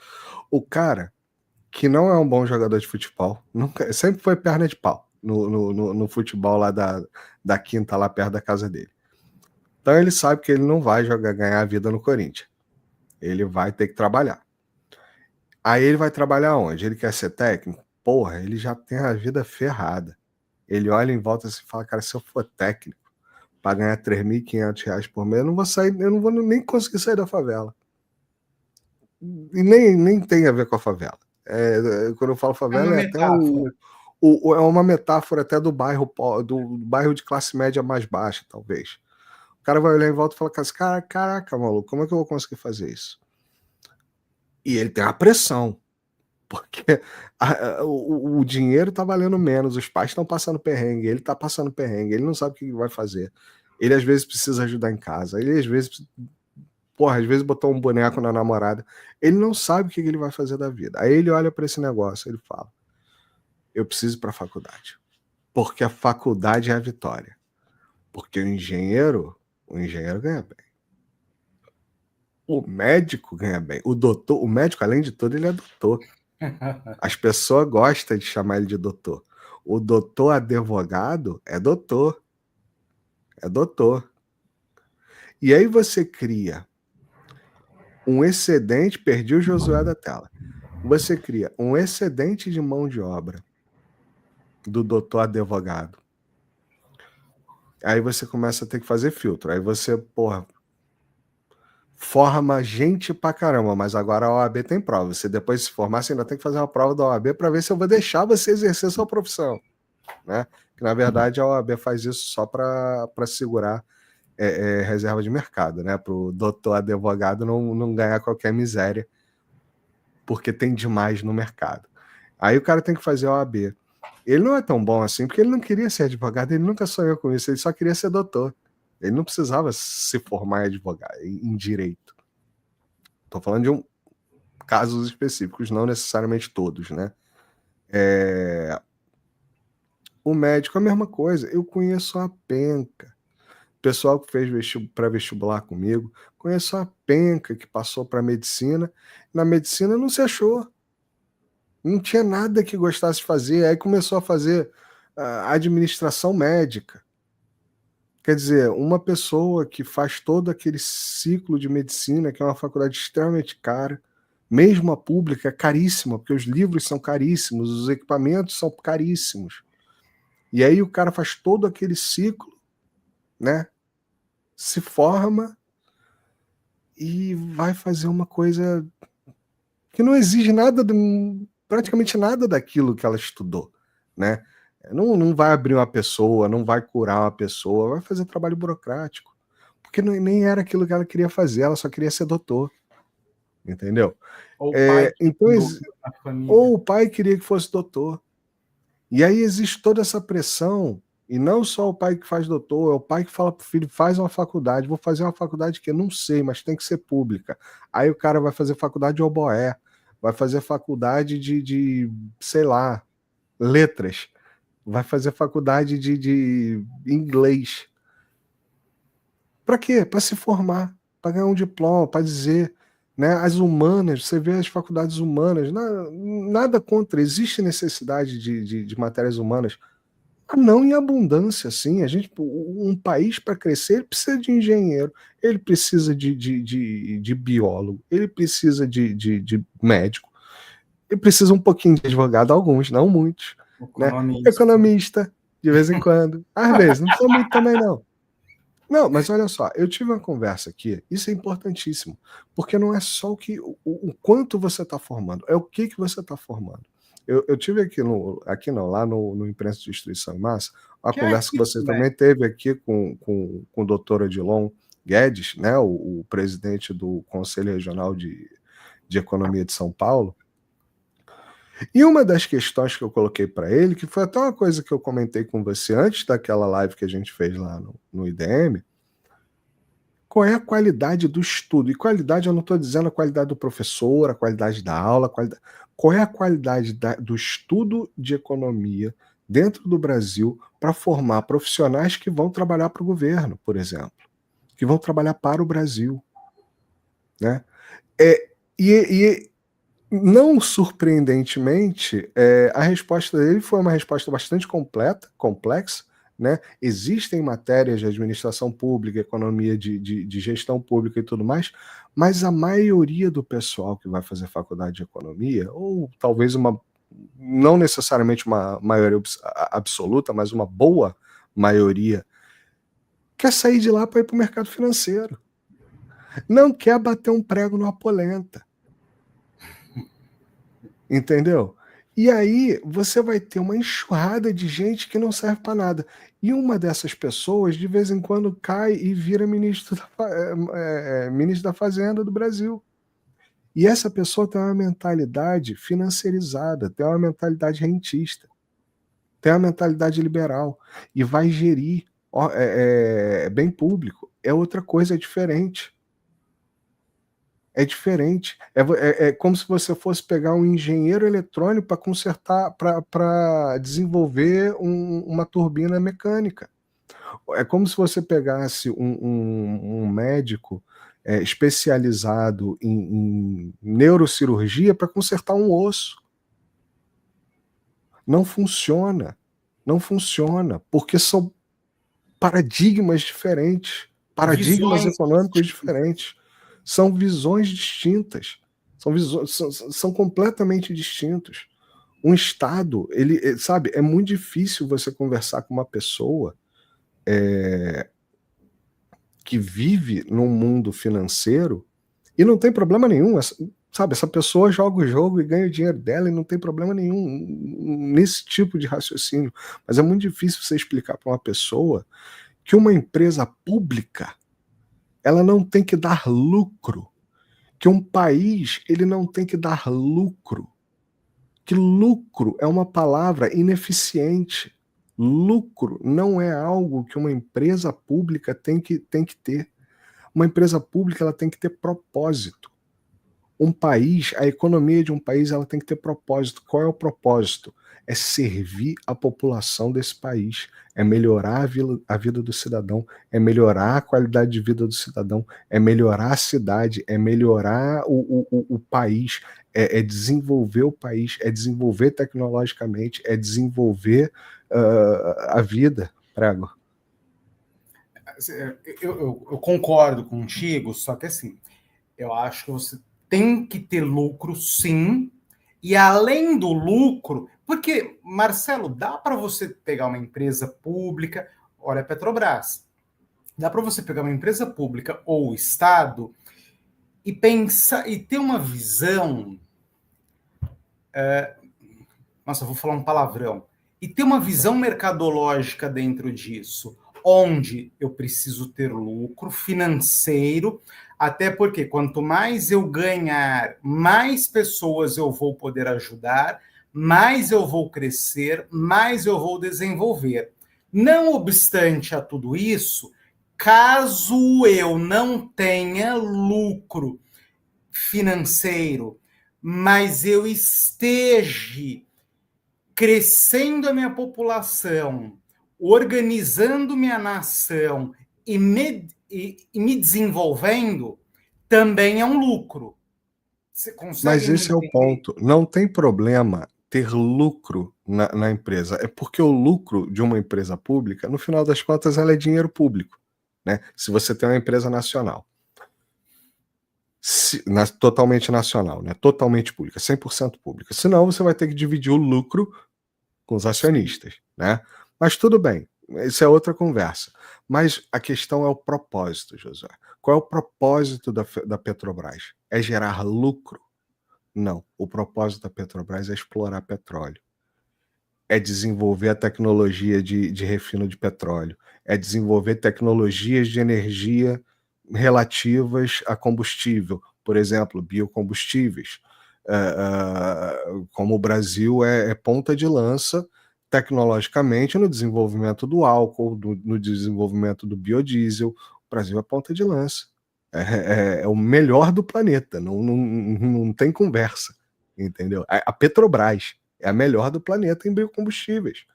O cara que não é um bom jogador de futebol, sempre foi perna de pau no futebol lá da quinta, lá perto da casa dele. Então ele sabe que ele não vai ganhar a vida no Corinthians. Ele vai ter que trabalhar. Aí ele vai trabalhar onde? Ele quer ser técnico? Porra, ele já tem a vida ferrada. Ele olha em volta assim e fala, cara, se eu for técnico para ganhar R$ 3.500 por mês, eu não vou nem conseguir sair da favela. E nem tem a ver com a favela. Quando eu falo É uma favela, é até metáfora. é uma metáfora até do bairro de classe média mais baixa, talvez. O cara vai olhar em volta e falar, caraca, maluco, como é que eu vou conseguir fazer isso? E ele tem uma pressão, porque o dinheiro tá valendo menos, os pais estão passando perrengue, ele tá passando perrengue, ele não sabe o que vai fazer. Ele às vezes precisa ajudar em casa, ele às vezes, porra, às vezes botou um boneco na namorada, ele não sabe o que ele vai fazer da vida. Aí ele olha para esse negócio, ele fala, eu preciso ir para a faculdade, porque a faculdade é a vitória. Porque o engenheiro ganha bem. O médico ganha bem. O médico, além de tudo, ele é doutor. As pessoas gostam de chamar ele de doutor. O doutor advogado é doutor. É doutor. E aí você cria um excedente, perdi o Josué da tela. Você cria um excedente de mão de obra do doutor advogado. Aí você começa a ter que fazer filtro. Aí você, porra, forma gente pra caramba, mas agora a OAB tem prova. Você depois de se formar, você ainda tem que fazer uma prova da OAB para ver se eu vou deixar você exercer sua profissão, né? Que na verdade a OAB faz isso só para segurar reserva de mercado, né? Para o doutor advogado não ganhar qualquer miséria, porque tem demais no mercado. Aí o cara tem que fazer a OAB. Ele não é tão bom assim, porque ele não queria ser advogado, ele nunca sonhou com isso, ele só queria ser doutor. Ele não precisava se formar em advogado, em direito. Estou falando de casos específicos, não necessariamente todos, né? O médico é a mesma coisa. Eu conheço a penca. O pessoal que fez pré-vestibular comigo, conheço a penca que passou para medicina. Na medicina não se achou. Não tinha nada que gostasse de fazer. Aí começou a fazer administração médica. Quer dizer, uma pessoa que faz todo aquele ciclo de medicina, que é uma faculdade extremamente cara, mesmo a pública é caríssima, porque os livros são caríssimos, os equipamentos são caríssimos. E aí o cara faz todo aquele ciclo, né? Se forma e vai fazer uma coisa que não exige praticamente nada daquilo que ela estudou, né? Não vai abrir uma pessoa, não vai curar uma pessoa, vai fazer trabalho burocrático. Porque nem era aquilo que ela queria fazer, ela só queria ser doutor. Entendeu? Ou o pai Então, na família. ou o pai queria que fosse doutor. E aí existe toda essa pressão, e não só o pai que faz doutor, é o pai que fala pro filho, faz uma faculdade, vou fazer uma faculdade que eu não sei, mas tem que ser pública. Aí o cara vai fazer faculdade de oboé, vai fazer faculdade de sei lá, letras, vai fazer faculdade de inglês. Para quê? Para se formar, para ganhar um diploma, para dizer, né? As humanas, você vê as faculdades humanas, nada contra, existe necessidade de matérias humanas, não em abundância, assim. Um país para crescer, ele precisa de engenheiro, ele precisa de biólogo, ele precisa de médico, ele precisa um pouquinho de advogado, alguns, não muitos, né? Economista, de vez em quando, às vezes, não precisa muito também, não. Não, mas olha só, eu tive uma conversa aqui, isso é importantíssimo, porque não é só o quanto você está formando, é o que você está formando. Eu tive aqui não, lá no Imprensa de Destruição em Massa, a Que é conversa que você isso, né? também teve aqui com o doutor Odilon Guedes, né, o presidente do Conselho Regional de Economia de São Paulo. E uma das questões que eu coloquei para ele, que foi até uma coisa que eu comentei com você antes daquela live que a gente fez lá no IDM, qual é a qualidade do estudo? E qualidade, eu não estou dizendo a qualidade do professor, a qualidade da aula, qual é a qualidade do estudo de economia dentro do Brasil para formar profissionais que vão trabalhar para o governo, por exemplo, que vão trabalhar para o Brasil, né? E não surpreendentemente, a resposta dele foi uma resposta bastante complexa, né? Existem matérias de administração pública, economia de gestão pública e tudo mais, mas a maioria do pessoal que vai fazer faculdade de economia, ou talvez não necessariamente uma maioria absoluta, mas uma boa maioria, quer sair de lá para ir para o mercado financeiro. Não quer bater um prego numa polenta. Entendeu? E aí você vai ter uma enxurrada de gente que não serve para nada. E uma dessas pessoas, de vez em quando, cai e vira ministro da Fazenda do Brasil. E essa pessoa tem uma mentalidade financiarizada, tem uma mentalidade rentista, tem uma mentalidade liberal e vai gerir bem público. É outra coisa, é diferente. É diferente. É como se você fosse pegar um engenheiro eletrônico para consertar, para desenvolver uma turbina mecânica. É como se você pegasse um médico especializado em neurocirurgia para consertar um osso. Não funciona. Não funciona, porque são paradigmas diferentes, paradigmas Visões. econômicos diferentes. São visões distintas, são completamente distintos. Um Estado, sabe, é muito difícil você conversar com uma pessoa que vive num mundo financeiro e não tem problema nenhum, sabe, essa pessoa joga o jogo e ganha o dinheiro dela e não tem problema nenhum nesse tipo de raciocínio. Mas é muito difícil você explicar para uma pessoa que uma empresa pública ela não tem que dar lucro, que um país ele não tem que dar lucro, que lucro é uma palavra ineficiente. Lucro não é algo que uma empresa pública tem que ter. Uma empresa pública ela tem que ter propósito. Um país, a economia de um país, ela tem que ter propósito. Qual é o propósito? É servir a população desse país, é melhorar a vida do cidadão, é melhorar a qualidade de vida do cidadão, é melhorar a cidade, é melhorar o país, é desenvolver o país, é desenvolver tecnologicamente, é desenvolver a vida. Prego. Eu concordo contigo, só que assim, eu acho que você tem que ter lucro, sim, e além do lucro, porque, Marcelo, dá para você pegar uma empresa pública, olha a Petrobras, dá para você pegar uma empresa pública ou Estado e pensar e ter uma visão. Nossa, eu vou falar um palavrão. E ter uma visão mercadológica dentro disso, onde eu preciso ter lucro financeiro, até porque quanto mais eu ganhar, mais pessoas eu vou poder ajudar, mais eu vou crescer, mais eu vou desenvolver. Não obstante a tudo isso, caso eu não tenha lucro financeiro, mas eu esteja crescendo a minha população, organizando minha nação e me desenvolvendo, também é um lucro. Você Mas consegue me esse é o entender? ponto. Não tem problema ter lucro na empresa. É porque o lucro de uma empresa pública, no final das contas, ela é dinheiro público. Né? Se você tem uma empresa nacional, totalmente nacional, né? Totalmente pública, 100% pública. Senão você vai ter que dividir o lucro com os acionistas. Né? Mas tudo bem, isso é outra conversa. Mas a questão é o propósito, Josué. Qual é o propósito da Petrobras? É gerar lucro. Não. O propósito da Petrobras é explorar petróleo. É desenvolver a tecnologia de refino de petróleo. É desenvolver tecnologias de energia relativas a combustível. Por exemplo, biocombustíveis. Como o Brasil é ponta de lança tecnologicamente no desenvolvimento do álcool, no desenvolvimento do biodiesel. O Brasil é ponta de lança. É o melhor do planeta, não tem conversa, entendeu? A Petrobras é a melhor do planeta em biocombustíveis,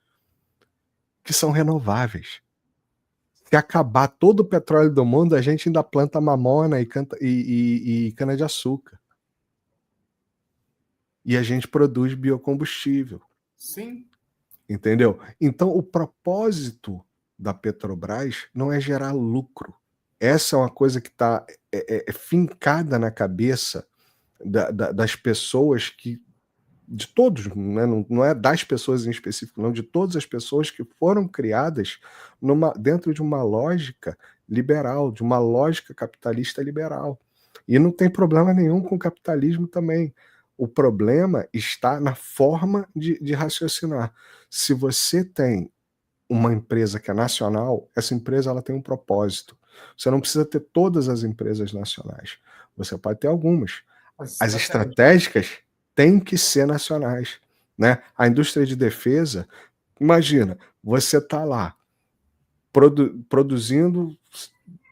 que são renováveis. Se acabar todo o petróleo do mundo, a gente ainda planta mamona e cana-de-açúcar. E a gente produz biocombustível. Sim. Entendeu? Então, o propósito da Petrobras não é gerar lucro. Essa é uma coisa que está fincada na cabeça das pessoas de todos, né? Não é das pessoas em específico, não, de todas as pessoas que foram criadas dentro de uma lógica liberal, de uma lógica capitalista liberal. E não tem problema nenhum com o capitalismo também. O problema está na forma de raciocinar. Se você tem uma empresa que é nacional, essa empresa ela tem um propósito. Você não precisa ter todas as empresas nacionais. Você pode ter algumas. As estratégicas têm que ser nacionais, né? A indústria de defesa, imagina, você está lá produzindo,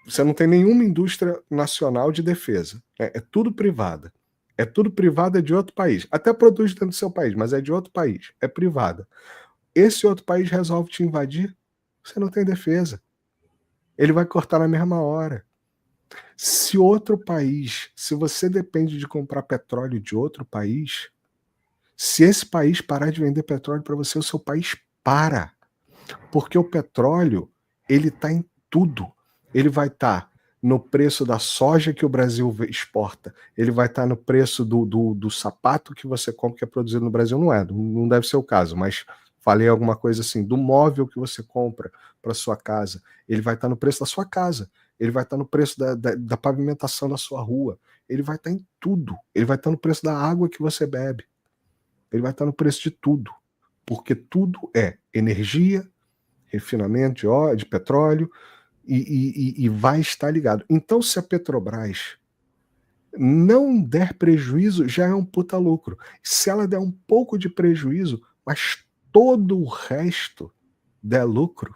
você não tem nenhuma indústria nacional de defesa, é tudo privada. É tudo privada de outro país. Até produz dentro do seu país, mas é de outro país, é privada. Esse outro país resolve te invadir, você não tem defesa. Ele vai cortar na mesma hora. Se outro país, se você depende de comprar petróleo de outro país, se esse país parar de vender petróleo para você, o seu país para. Porque o petróleo, ele está em tudo. Ele vai estar no preço da soja que o Brasil exporta. Ele vai estar no preço do sapato que você compra, que é produzido no Brasil. Não deve ser o caso, mas falei alguma coisa assim, do móvel que você compra para sua casa. Ele vai estar no preço da sua casa. Ele vai estar no preço da pavimentação da sua rua. Ele vai estar em tudo. Ele vai estar no preço da água que você bebe. Ele vai estar no preço de tudo. Porque tudo é energia, refinamento de óleo, de petróleo, e vai estar ligado. Então, se a Petrobras não der prejuízo, já é um puta lucro. Se ela der um pouco de prejuízo, mas todo o resto der lucro,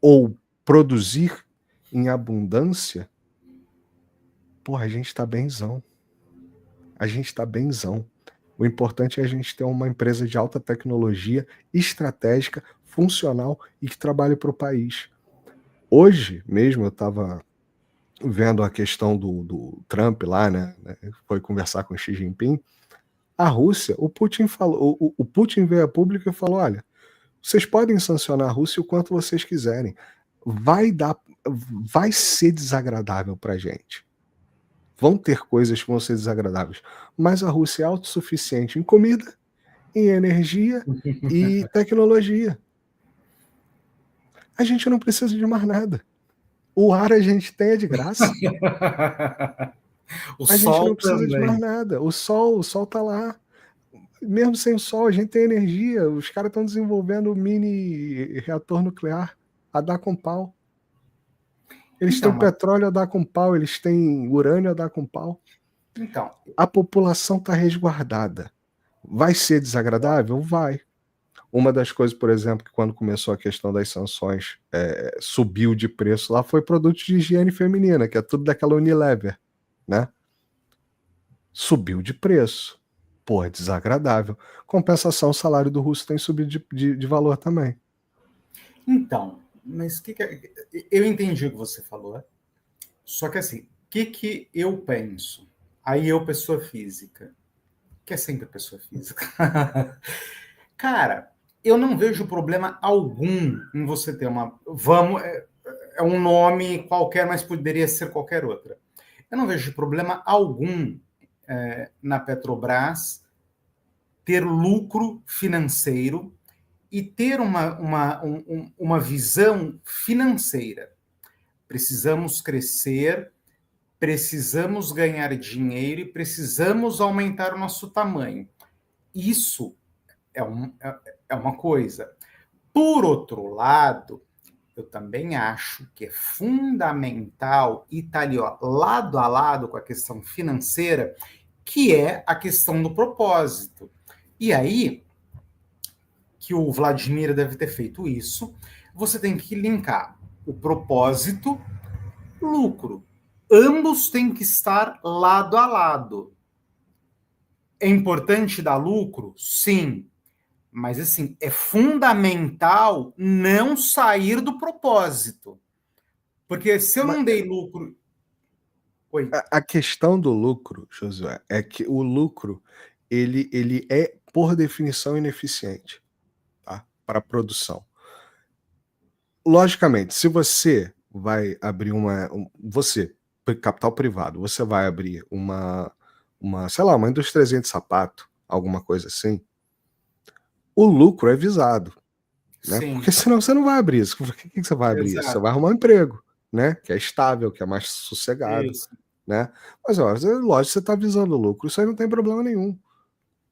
ou produzir em abundância, porra, a gente tá benzão. A gente tá benzão. O importante é a gente ter uma empresa de alta tecnologia, estratégica, funcional e que trabalhe para o país. Hoje mesmo eu estava vendo a questão do Trump lá, né? Foi conversar com o Xi Jinping. A Rússia, o Putin falou, o Putin veio a público e falou: olha, vocês podem sancionar a Rússia o quanto vocês quiserem. Vai ser desagradável para a gente. Vão ter coisas que vão ser desagradáveis. Mas a Rússia é autossuficiente em comida, em energia e tecnologia. A gente não precisa de mais nada. O ar a gente tem é de graça. A gente não precisa de mais nada. O sol tá lá. Mesmo sem o sol, a gente tem energia. Os caras estão desenvolvendo mini reator nuclear a dar com pau. Eles têm petróleo a dar com pau, eles têm urânio a dar com pau. Então, a população está resguardada. Vai ser desagradável? Vai. Uma das coisas, por exemplo, que quando começou a questão das sanções, subiu de preço lá, foi produto de higiene feminina, que é tudo daquela Unilever, né? Subiu de preço. Pô, é desagradável. Compensação, o salário do russo tem subido de valor também. Então, mas eu entendi o que você falou. Só que assim, o que eu penso? Aí eu, pessoa física, que é sempre pessoa física. Cara, eu não vejo problema algum em você ter uma. É um nome qualquer, mas poderia ser qualquer outra. Eu não vejo problema algum na Petrobras ter lucro financeiro e ter uma visão financeira. Precisamos crescer precisamos ganhar dinheiro e precisamos aumentar o nosso tamanho. Isso é uma coisa. Por outro lado, eu também acho que é fundamental e está ali, ó, lado a lado com a questão financeira, que é a questão do propósito. E aí, que o Vladimir deve ter feito isso, você tem que linkar o propósito, lucro. Ambos têm que estar lado a lado. É importante dar lucro? Sim. Mas, assim, é fundamental não sair do propósito. Porque se eu Mas não dei lucro... Oi. a questão do lucro, Josué, é que o lucro, ele é, por definição, ineficiente, tá? Para a produção. Logicamente, se você vai abrir você, capital privado, você vai abrir sei lá, uma indústria de sapato, alguma coisa assim, o lucro é visado, né? Sim, Porque senão você não vai abrir isso. Por que você vai abrir isso? Você exato. vai arrumar um emprego, né? Que é estável, que é mais sossegado, Isso. né? Mas, ó, lógico, você está visando o lucro, isso aí não tem problema nenhum.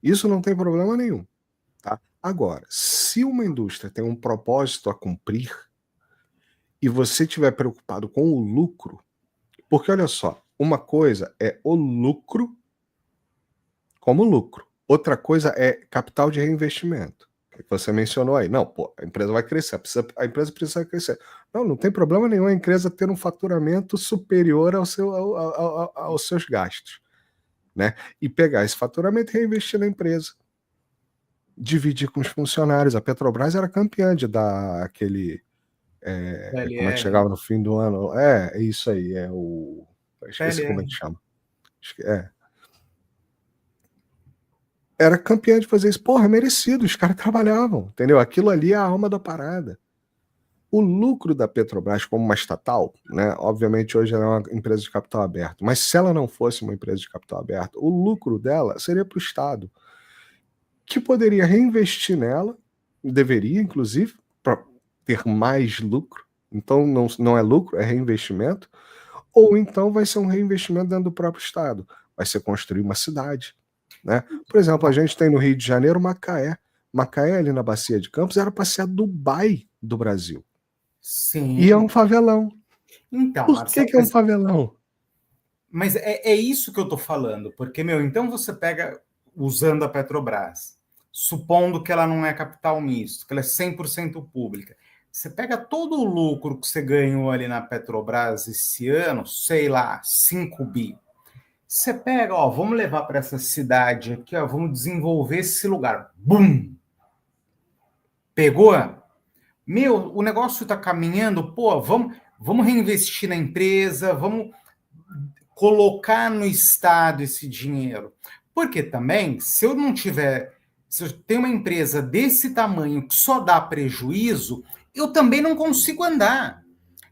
Isso não tem problema nenhum, tá? Agora, se uma indústria tem um propósito a cumprir e você estiver preocupado com o lucro, porque olha só, uma coisa é o lucro como lucro, outra coisa é capital de reinvestimento. Que você mencionou aí. Não, pô, a empresa vai crescer, a empresa precisa crescer. Não, não tem problema nenhum a empresa ter um faturamento superior aos seus gastos, né? E pegar esse faturamento e reinvestir na empresa. Dividir com os funcionários. A Petrobras era campeã de dar aquele. Como é que PLR. chegava no fim do ano? É isso aí. Esqueci como é que PLR. chama. Era campeã de fazer isso. Porra, merecido, os caras trabalhavam, entendeu? Aquilo ali é a alma da parada. O lucro da Petrobras como uma estatal, né? Obviamente hoje ela é uma empresa de capital aberto, mas se ela não fosse uma empresa de capital aberto, o lucro dela seria para o Estado, que poderia reinvestir nela, deveria inclusive, para ter mais lucro. Então não é lucro, é reinvestimento, ou então vai ser um reinvestimento dentro do próprio Estado. Vai ser construir uma cidade, né? Por exemplo, a gente tem no Rio de Janeiro Macaé. Macaé, ali na Bacia de Campos, era para ser a Dubai do Brasil. E é um Sim. favelão. Então, Por Marcelo, que é um favelão? mas é isso que eu estou falando, porque, meu, então você pega, usando a Petrobras, supondo que ela não é capital misto, que ela é 100% pública, você pega todo o lucro que você ganhou ali na Petrobras esse ano, sei lá, 5 bi. Você pega, ó, vamos levar para essa cidade aqui, ó, vamos desenvolver esse lugar. Bum! Pegou? Meu, o negócio está caminhando, pô, vamos reinvestir na empresa, vamos colocar no Estado esse dinheiro. Porque também, se eu não tiver, se eu tenho uma empresa desse tamanho que só dá prejuízo, eu também não consigo andar.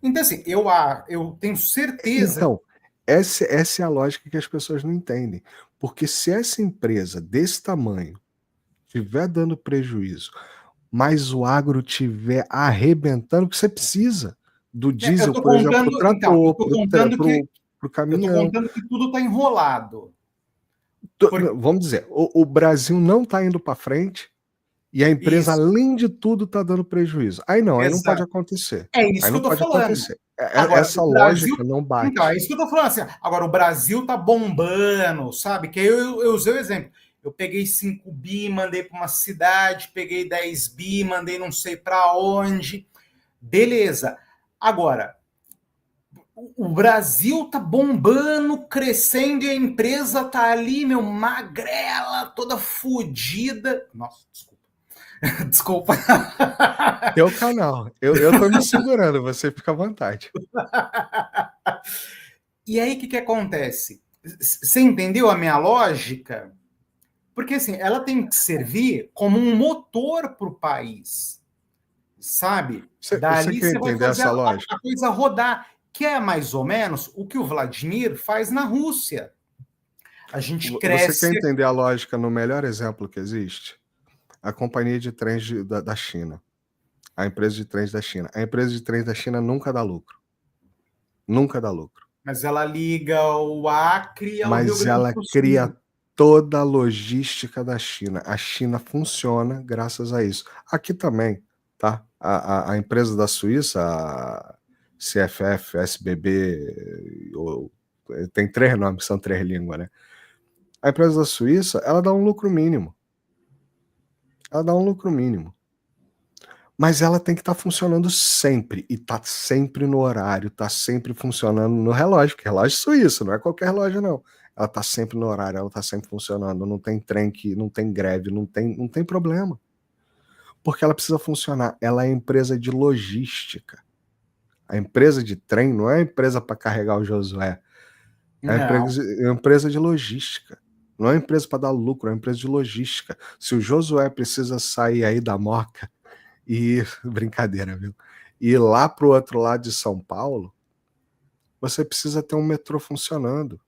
Então, assim, eu tenho certeza. Então, essa é a lógica que as pessoas não entendem. Porque se essa empresa desse tamanho estiver dando prejuízo, mas o agro estiver arrebentando, que você precisa do Eu diesel, estou por exemplo, para o contando, então, trator, para o eu estou caminhão. contando que tudo está enrolado. Por, Vamos dizer, o Brasil não está indo para frente e a empresa, isso, além de tudo, está dando prejuízo. Aí não pode exato. acontecer. É Aí isso que não eu estou pode falando. acontecer. Agora, Essa o Brasil. lógica não Então, é bate. isso que eu tô falando assim. Agora, o Brasil tá bombando, sabe? Que aí eu usei o exemplo. Eu peguei 5 bi, mandei para uma cidade, peguei 10 bi, mandei não sei para onde. Beleza. Agora, o Brasil tá bombando, crescendo e a empresa tá ali, meu, magrela, toda fodida. Nossa, desculpa. Desculpa. Teu canal. Eu tô me segurando, você fica à vontade. E aí, o que acontece? Você entendeu a minha lógica? Porque assim, ela tem que servir como um motor para o país, sabe? Você Dali quer você vai entender fazer essa lógica? a coisa rodar, que é mais ou menos o que o Vladimir faz na Rússia. A gente Você quer cresce. entender a lógica no melhor exemplo que existe? A companhia de trens da China. A empresa de trens da China. A empresa de trens da China nunca dá lucro. Nunca dá lucro. Mas ela liga o Acre ao Rio Mas Grande ela do cria Sul. toda a logística da China. A China funciona graças a isso. Aqui também, tá? A empresa da Suíça, a CFF, SBB, tem três nomes, são três línguas, né? A empresa da Suíça, ela dá um lucro mínimo. Ela dá um lucro mínimo. Mas ela tem que estar funcionando sempre, e tá sempre no horário, tá sempre funcionando no relógio, porque relógio suíço, não é qualquer relógio, não. Ela tá sempre no horário, ela tá sempre funcionando, não tem trem que, não tem greve, não tem problema. Porque ela precisa funcionar. Ela é empresa de logística. A empresa de trem não é empresa para carregar o Josué, Não. é uma empresa de logística. Não é empresa para dar lucro, é uma empresa de logística. Se o Josué precisa sair aí da Moca e brincadeira, viu? E ir lá para o outro lado de São Paulo, você precisa ter um metrô funcionando.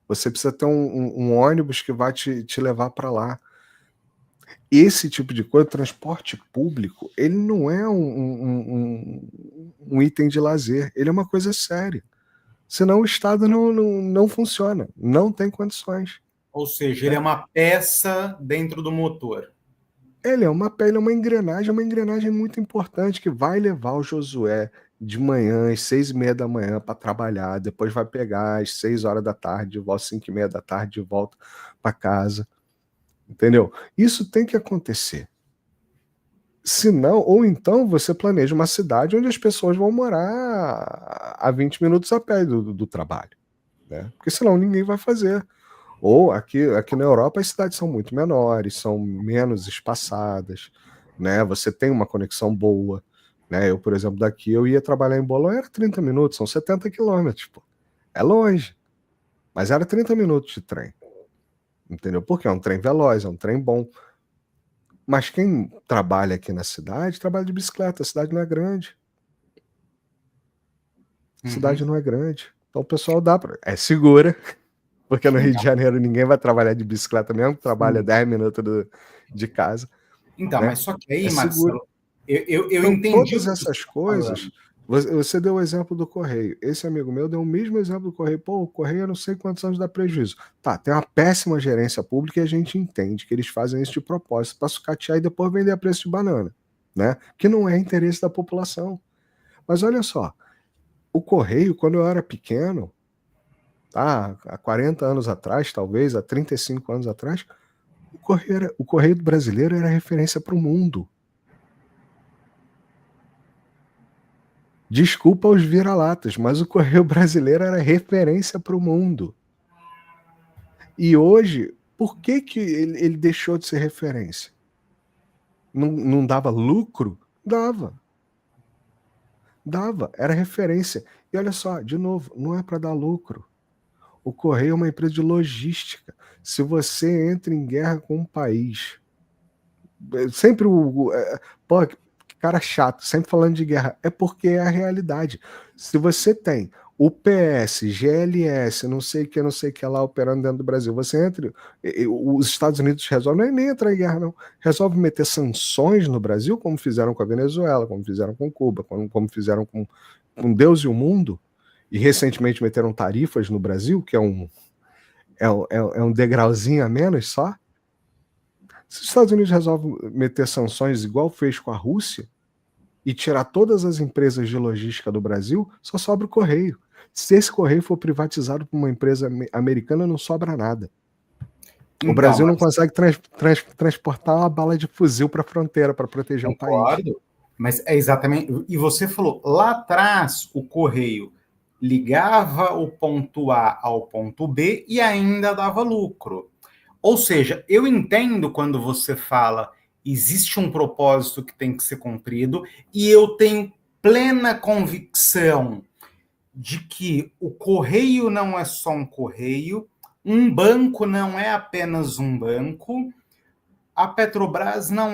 Você precisa ter um ônibus que vai te levar para lá. Esse tipo de coisa, transporte público, ele não é um item de lazer, ele é uma coisa séria. Senão o Estado não funciona, não tem condições. Ou seja, ele é Né? uma peça dentro do motor. Ele é uma pele, é uma engrenagem muito importante que vai levar o Josué de manhã, às 6:30 da manhã, para trabalhar, depois vai pegar às 6 horas da tarde, de volta às 5:30 da tarde, de volta para casa. Entendeu? Isso tem que acontecer. Se não, ou então você planeja uma cidade onde as pessoas vão morar a 20 minutos a pé do trabalho. Né? Porque senão ninguém vai fazer. Ou aqui na Europa as cidades são muito menores, são menos espaçadas, né? Você tem uma conexão boa, né? Eu, por exemplo, daqui eu ia trabalhar em Bolonha, era 30 minutos, são 70 quilômetros, pô. É longe, mas era 30 minutos de trem, entendeu? Porque é um trem veloz, é um trem bom. Mas quem trabalha aqui na cidade, trabalha de bicicleta, a cidade não é grande. A cidade Uhum. não é grande. Então o pessoal dá para. É segura, porque no Rio de Então, Janeiro ninguém vai trabalhar de bicicleta mesmo, que trabalha sim. 10 minutos de casa. Então, Né? mas só que É aí, seguro. Marcelo, eu Então, entendi o todas que você essas está falando. coisas, você deu o exemplo do Correio. Esse amigo meu deu o mesmo exemplo do Correio. Pô, o Correio eu não sei quantos anos dá prejuízo. Tá, tem uma péssima gerência pública e a gente entende que eles fazem isso de propósito para sucatear e depois vender a preço de banana, né? Que não é interesse da população. Mas olha só, o Correio, quando eu era pequeno, tá, há 40 anos atrás, talvez, há 35 anos atrás, o Correio brasileiro era referência para o mundo. Desculpa os vira-latas, mas o Correio Brasileiro era referência para o mundo. E hoje, por que ele deixou de ser referência? Não dava lucro? Dava. Dava, era referência. E olha só, de novo, não é para dar lucro. O Correio é uma empresa de logística. Se você entra em guerra com um país, sempre pô, que cara chato, sempre falando de guerra, é porque é a realidade. Se você tem o PS, GLS, não sei o que lá operando dentro do Brasil, você entra, os Estados Unidos resolvem, não é nem entrar em guerra, não, resolve meter sanções no Brasil, como fizeram com a Venezuela, como fizeram com Cuba, como fizeram com Deus e o mundo, e recentemente meteram tarifas no Brasil, que é um degrauzinho a menos só. Se os Estados Unidos resolvem meter sanções igual fez com a Rússia e tirar todas as empresas de logística do Brasil, só sobra o correio. Se esse correio for privatizado por uma empresa americana, não sobra nada. O Então, Brasil não consegue transportar uma bala de fuzil para a fronteira para proteger o país. concordo, mas é exatamente. E você falou, lá atrás, o correio ligava o ponto A ao ponto B e ainda dava lucro. Ou seja, eu entendo quando você fala existe um propósito que tem que ser cumprido, e eu tenho plena convicção de que o correio não é só um correio, um banco não é apenas um banco, a Petrobras não